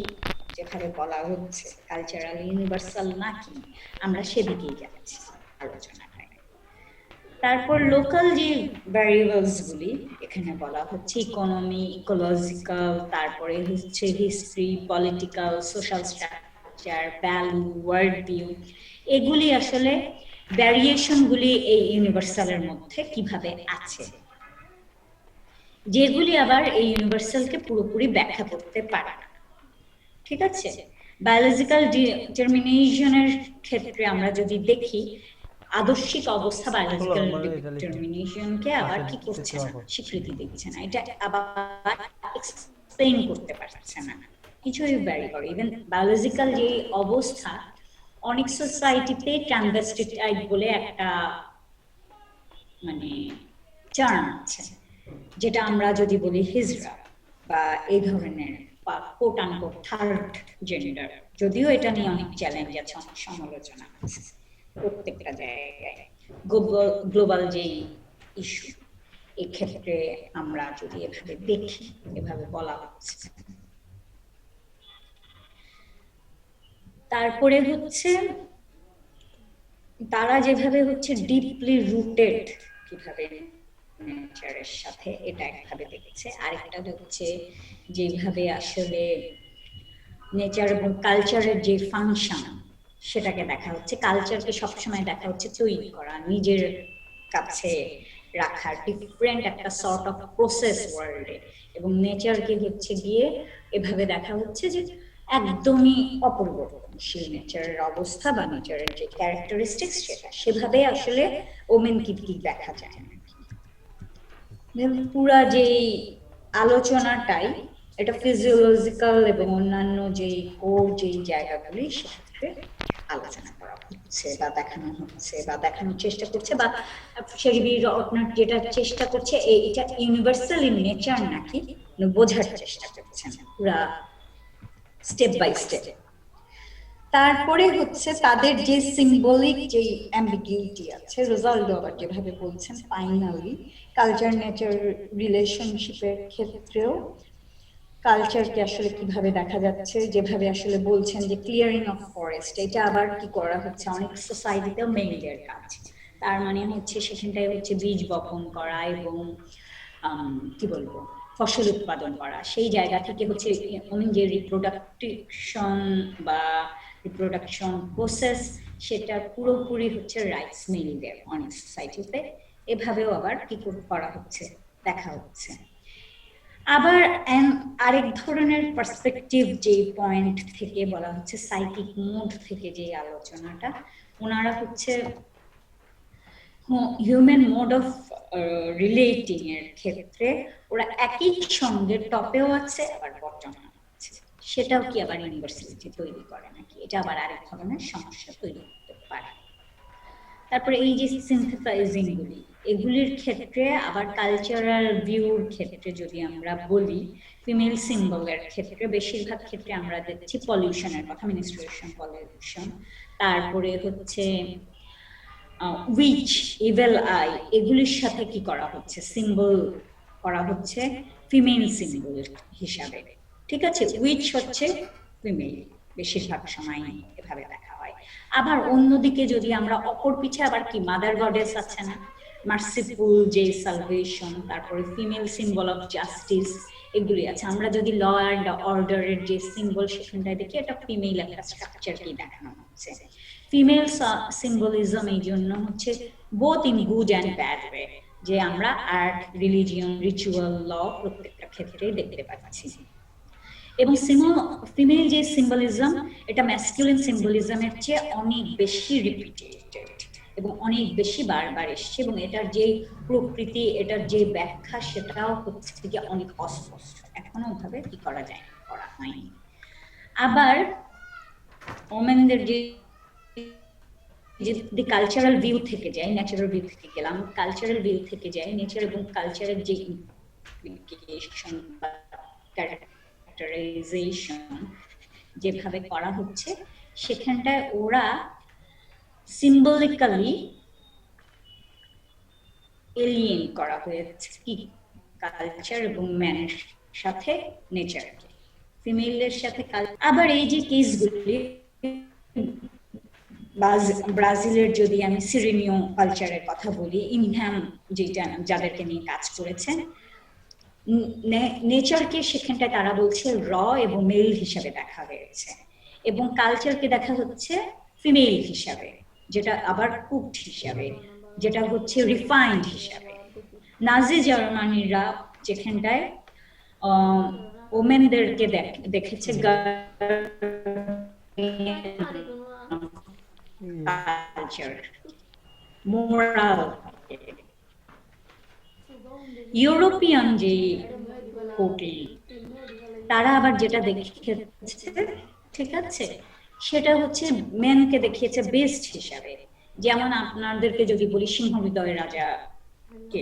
যেভাবে বলা হচ্ছে কালচারাল ইউনিভার্সাল নাকি, আমরা সেদিকেই যাচ্ছি আলোচনায়। তারপর লোকাল যে ভ্যারিয়েবলস গুলি এখানে বলা হচ্ছে, ইকোনমি, ইকোলজিক্যাল, তারপরে হচ্ছে history, political, social structure, value, world view, এগুলি আসলে ভ্যারিয়েশন গুলি এই ইউনিভার্সালের মধ্যে কিভাবে আছে, যেগুলি আবার এই ইউনিভার্সালকে পুরোপুরি ব্যাখ্যা করতে পারে না, ঠিক আছে। বায়োলজিক্যাল ডিটারমিনেশনের ক্ষেত্রে আমরা যদি দেখি, আদর্শিক অবস্থা বায়োলজিক্যাল ডিটারমিনেশনকে আবার কি করছে না, স্বীকৃতি দিচ্ছে না, এটা আবার এক্সপ্লেইন করতে পারছে না, কিছুই ভ্যারি করে। ইভেন বায়োলজিক্যাল যে অবস্থা, অনেক সোসাইটিতে ট্রান্সভেস্টিটাইড বলে একটা মানে টার্ম আছে, যেটা আমরা যদি বলি হিজড়া বা এই ধরনের বা কোট আনকোট থার্ড জেন্ডার, যদিও এটা নিয়ে অনেক চ্যালেঞ্জ আছে, অনেক সমালোচনা আছে প্রত্যেকটা জায়গায়। গ্লোবাল যে ইস্যু, এক্ষেত্রে আমরা যদি এভাবে দেখি, এভাবে বলা হচ্ছে। তারপরে হচ্ছে তারা যেভাবে হচ্ছে ডিপলি রুটেড কিভাবে নেচারের সাথে, এটা একভাবে দেখছে। আরেকটা হচ্ছে যেভাবে আসলে নেচার এবং কালচারের যে ফাংশন সেটাকে দেখা হচ্ছে, কালচারকে সবসময় দেখা হচ্ছে তৈরি করা, নিজের কাছে রাখার ডিফারেন্ট একটা সর্ট অফ প্রসেস ওয়ার্ল্ডে, এবং নেচারকে হচ্ছে গিয়ে এভাবে দেখা হচ্ছে যে একদমই অপরিবর্তনশীল নেচারের অবস্থা বা নেচারের যে ক্যারেক্টারিস্টিক্স সেটা সেভাবে আসলে ওমেনকে কি দেখা যায় না। পুরা যে আলোচনাটাই এটা ফিজিওলজিক্যাল এবং অন্যান্য যে কোর যে জায়গাগুলি সেক্ষেত্রে আলোচনা করা হচ্ছে বা দেখানো হচ্ছে বা দেখানোর চেষ্টা করছে, বা শেরবির আপনার যেটা চেষ্টা করছে এটা ইউনিভার্সাল ইন নেচার নাকি বোঝার চেষ্টা করছেন পুরা স্টেপ বাই স্টেপ। তারপরে হচ্ছে তাদের যে সিম্বলিক যে অ্যাম্বিগুইটি আছে, রোজাল্ডো আবার যেভাবে বলছেন ফাইনালি কালচার নেচার রিলেশনশিপের ক্ষেত্রেও কালচারকে আসলে কিভাবে দেখা যাচ্ছে, যেভাবে আসলে বলছেন যে ক্লিয়ারিং অফ ফরেস্ট, এটা আবার কি করা হচ্ছে অনেক সোসাইটিতেও মেয়েদের কাজ, তার মানে হচ্ছে সেখানটায় হচ্ছে বীজ বপন করা এবং কি বলবো ফসল উৎপাদন করা, সেই জায়গা থেকে হচ্ছে উনি যে রিপ্রোডাকশন বা রিপ্রোডাকশন প্রসেস সেটা পুরোপুরি হচ্ছে রাইটস মেয়েদের অনেক সোসাইটিতে, এভাবেও আবার কি করা হচ্ছে দেখা হচ্ছে। আবার আরেক ধরনের পার্সপেক্টিভ যে পয়েন্ট থেকে বলা হচ্ছে সাইকিক মোড থেকে যে আলোচনাটা, ওনারা হচ্ছে হিউম্যান মোড অফ রিলেটিং এর ক্ষেত্রে ওরা একই সঙ্গে টপেও আছে আবার বটমে আছে, সেটাও কি আবার ইউনিভার্সিটি তৈরি করে নাকি, এটা আবার আরেক ধরনের সমস্যা তৈরি করতে পারে। তারপরে এই যে সিনথেসাইজিং গুলি, এগুলির ক্ষেত্রে আবার কালচারাল ভিউর ক্ষেত্রে যদি আমরা বলি, ফিমেল সিম্বলের ক্ষেত্রে বেশিরভাগ ক্ষেত্রে আমরা দেখছি পলিউশনের কথা, মিনিস্ট্রেশন পলিউশন, তারপরে হচ্ছে উইচ, ইভেল আই, এগুলির সাথে কি করা হচ্ছে সিম্বল করা হচ্ছে ফিমেল সিম্বল হিসাবে, ঠিক আছে। উইচ হচ্ছে ফিমেল বেশিরভাগ সময় এভাবে দেখা হয়। আবার অন্যদিকে যদি আমরা অপর পিছে আবার কি মাদার গডেস আছে না, মার্সিফুল যে সালভেশন, তারপরে ফিমেল সিম্বল অফ জাস্টিস, এগুলি আছে। আমরা যদি ল অ্যান্ড অর্ডারের যে সিম্বল সেখানটায় দেখি এটা ফিমেল একটা স্ট্রাকচারকেই দেখানো হচ্ছে। ফিমেল সিম্বলিজম এই জন্য হচ্ছে both in good and bad way, যে আমরা আর্ট, রিলিজিয়ন, রিচুয়াল, ল প্রত্যেকটা ক্ষেত্রেই দেখতে পাচ্ছি। এবং ফিমেল যে সিম্বলিজম, এটা ম্যাসকুলিন সিম্বলিজমের চেয়ে অনেক বেশি রিপিটেড এবং অনেক বেশি বারবার এসছে, এবং এটার যে প্রকৃতি, এটার যে ব্যাখ্যা, সেটাও হচ্ছে যে অনেক অস্পষ্ট, এখনো ওভাবে কি করা যায়, করা হয়নি। আবার ওমেনদের যে যদি কালচারাল ভিউ থেকে যায়, ন্যাচারাল ভিউ থেকে গেলাম, কালচারাল ভিউ থেকে যায়, নেচার এবং কালচারের যে ইমপ্লিকেশন বা ক্যারেক্টারাইজেশন যেভাবে করা হচ্ছে, সেখানটায় ওরা সিম্বলিক্যালি এলিয়েন করা হয়েছে কি কালচার এবং ম্যানের সাথে নেচারকে, ফিমেলের সাথে। আবার এই যে কেসগুলি, ব্রাজিলের যদি আমি সিরেনীয় কালচারের কথা বলি, ইনহ্যাম যেটা যাদেরকে নিয়ে কাজ করেছেন, নেচারকে সেখানটায় তারা বলছে র এবং মেল হিসাবে দেখা হয়েছে, এবং কালচারকে দেখা হচ্ছে ফিমেল হিসাবে, যেটা আবার কুকড হিসাবে, যেটা হচ্ছে রিফাইন্ড হিসাবে। নাজি জার্মানিরা যেখানটায় ওমেনদেরকে দেখেছে কালচার, মোরাল, ইউরোপিয়ান যে কোটি, তারা আবার যেটা দেখিয়েছে, ঠিক আছে, সেটা হচ্ছে মেনকে দেখিয়েছে বেস্ট হিসাবে। যেমন আপনাদেরকে যদি বলি সিংহ হৃদয় রাজা কে,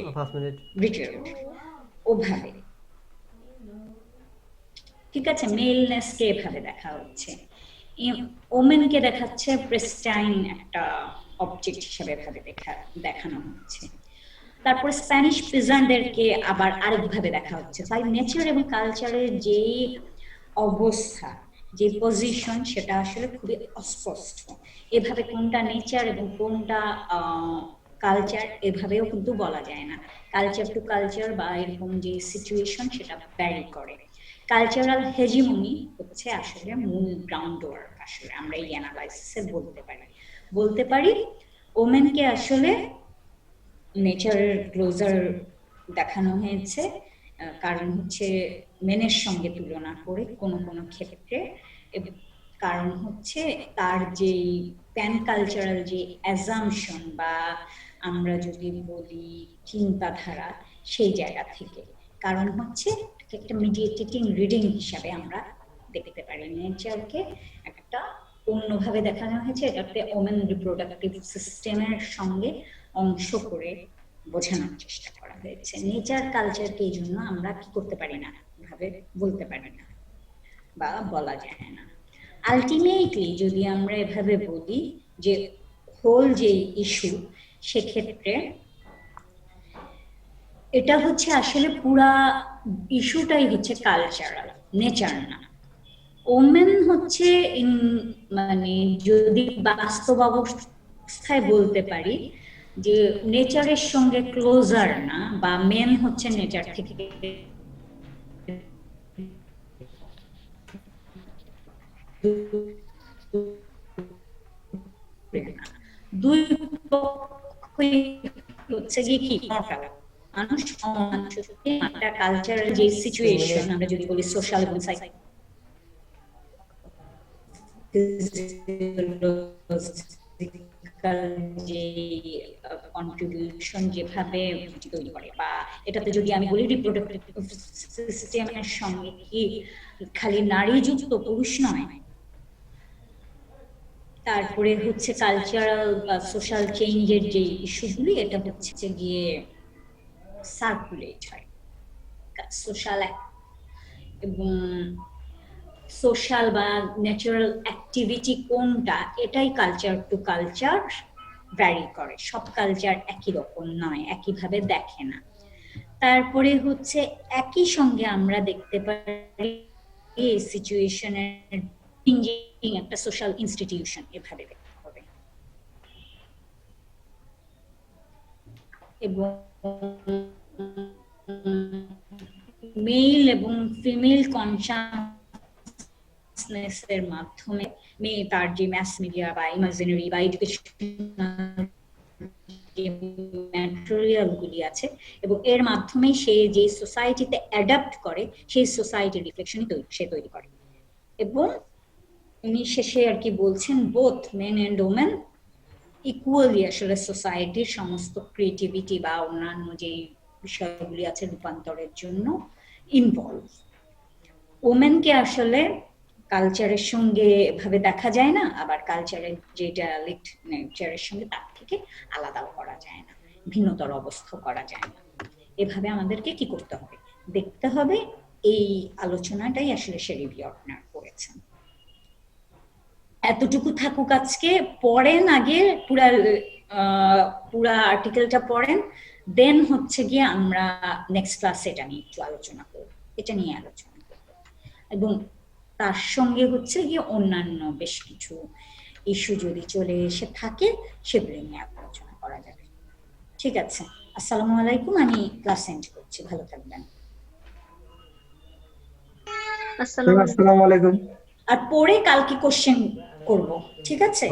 রিচার্ড, ওভাবে, ঠিক আছে, মেলনেসকে এভাবে দেখা হচ্ছে। ওমেনকে দেখাচ্ছে প্রেস্টাইন একটা অবজেক্ট হিসাবে ভাবে দেখানো হচ্ছে। তারপরে স্প্যানিশ পিজানদেরকে আবার আরেকভাবে দেখা হচ্ছে। তাই নেচার এবং কালচারের যে অবস্থা, যে পজিশন, সেটা আসলে খুবই অস্পষ্ট। এভাবে কোনটা নেচার এবং কোনটা কালচার এভাবেও কিন্তু বলা যায় না। কালচার টু কালচার বা এরকম যে সিচুয়েশন, সেটা ভ্যারি করে। কালচারাল হেজিমনি হচ্ছে আসলে মূল গ্রাউন্ড ওয়ার্ক, আসলে আমরা এই অ্যানালাইসিসে বলতে পারি ওমেনকে আসলে নেচারের ক্লোজার দেখানো হয়েছে, কারণ হচ্ছে মেনের সঙ্গে তুলনা করে কোনো কোনো ক্ষেত্রে, কারণ হচ্ছে তার যে প্যান কালচারাল যে অ্যাজামশন বা আমরা যদি বলি চিন্তাধারা, সেই জায়গা থেকে, কারণ হচ্ছে একটা মিডিয়েটিং রিডিং হিসাবে আমরা দেখতে পারি নেচারকে একটা অন্যভাবে দেখানো হয়েছে, এটাতে ওমেন রিপ্রোডাক্টিভ সিস্টেমের সঙ্গে অংশ করে বোঝানোর চেষ্টা করা হয়েছে। নেচার কালচারকে এই জন্য আমরা কি করতে পারি না, ভাবে বলতে পারি না বা বলা যায় না। আলটিমেটলি যদি আমরা এভাবে বলি যে হোল যে ইস্যু, সেক্ষেত্রে এটা হচ্ছে আসলে পুরা ইস্যুটাই হচ্ছে কালচারাল, নেচার না। ওমেন হচ্ছে মানে যদি বাস্তব অবস্থায় বলতে পারি যে নেচারের সঙ্গে ক্লোজার না, বা মেন হচ্ছে নেচার থেকে দুই পক্ষই হচ্ছে গিয়ে কি মানুষ একটা কালচারাল যে সিচুয়েশন, আমরা যদি বলি সোশ্যাল এবং যে কন্ট্রিবিউশন যেভাবে তৈরি করে, বা এটাতে যদি আমি বলি রিপ্রোডাক্টিভ সিস্টেমের সঙ্গে কি খালি নারী যুক্ত, পুরুষ নয়। তারপরে হচ্ছে কালচারাল বা সোশ্যাল চেঞ্জের যে ইস্যুগুলি, এটা হচ্ছে গিয়ে সার্কুলেট হয় সোশ্যাল এবং সোশ্যাল বা ন্যাচারাল অ্যাক্টিভিটি কোনটা, এটাই কালচার টু কালচার ভ্যারি করে। সব কালচার একই রকম নয়, একইভাবে দেখে না। তারপরে হচ্ছে একই সঙ্গে আমরা দেখতে পারি এই সিচুয়েশনের একটা সোশ্যাল ইনস্টিটিউশন এভাবে দেখতে হবে, এবং মেল এবং ফিমেল কনসাসনেসের মাধ্যমে মেয়ে তার যে ম্যাস মিডিয়া বা ইমাজিনারি বা এডুকেশনাল ম্যাটেরিয়ালগুলি আছে, এবং এর মাধ্যমে সে যে সোসাইটিতে অ্যাডাপ্ট করে সেই সোসাইটির রিফ্লেকশনই সে তৈরি করে। এবং উনি শেষে আর কি বলছেন, both men and women equally আসলে সোসাইটির সমস্ত ক্রিয়েটিভিটি বা অন্যান্য যে বিষয়গুলি আছে রূপান্তরের জন্য ইনভলভ। ওমেনকে আসলে কালচারের সঙ্গে এভাবে দেখা যায় না, আবার কালচারের যেটা নেচারের সঙ্গে তার থেকে আলাদাও করা যায় না, ভিন্নতর অবস্থা করা যায় না। এভাবে আমাদেরকে কি করতে হবে, দেখতে হবে। এই আলোচনাটাই আসলে শেরি বিয়র্টনার করেছেন। এতটুকু থাকুক আজকে, পড়েন আগে পুরা আর্টিকেলটা পড়েন, দেন হচ্ছে গিয়ে আমরা নেক্সট ক্লাসে এটা নিয়ে একটু আলোচনা করব, এটা নিয়ে আলোচনা করব, এবং তার সঙ্গে হচ্ছে গিয়ে অন্যান্য বেশ কিছু ইস্যু যদি চলে এসে থাকে সেগুলো নিয়ে আলোচনা করা যাবে। ঠিক আছে, আসসালামু আলাইকুম, আমি ক্লাস এন্ড করছি, ভালো থাকবেন। আসসালামু আলাইকুম। আর পরে কালকে কোশ্চেন করব, ঠিক আছে?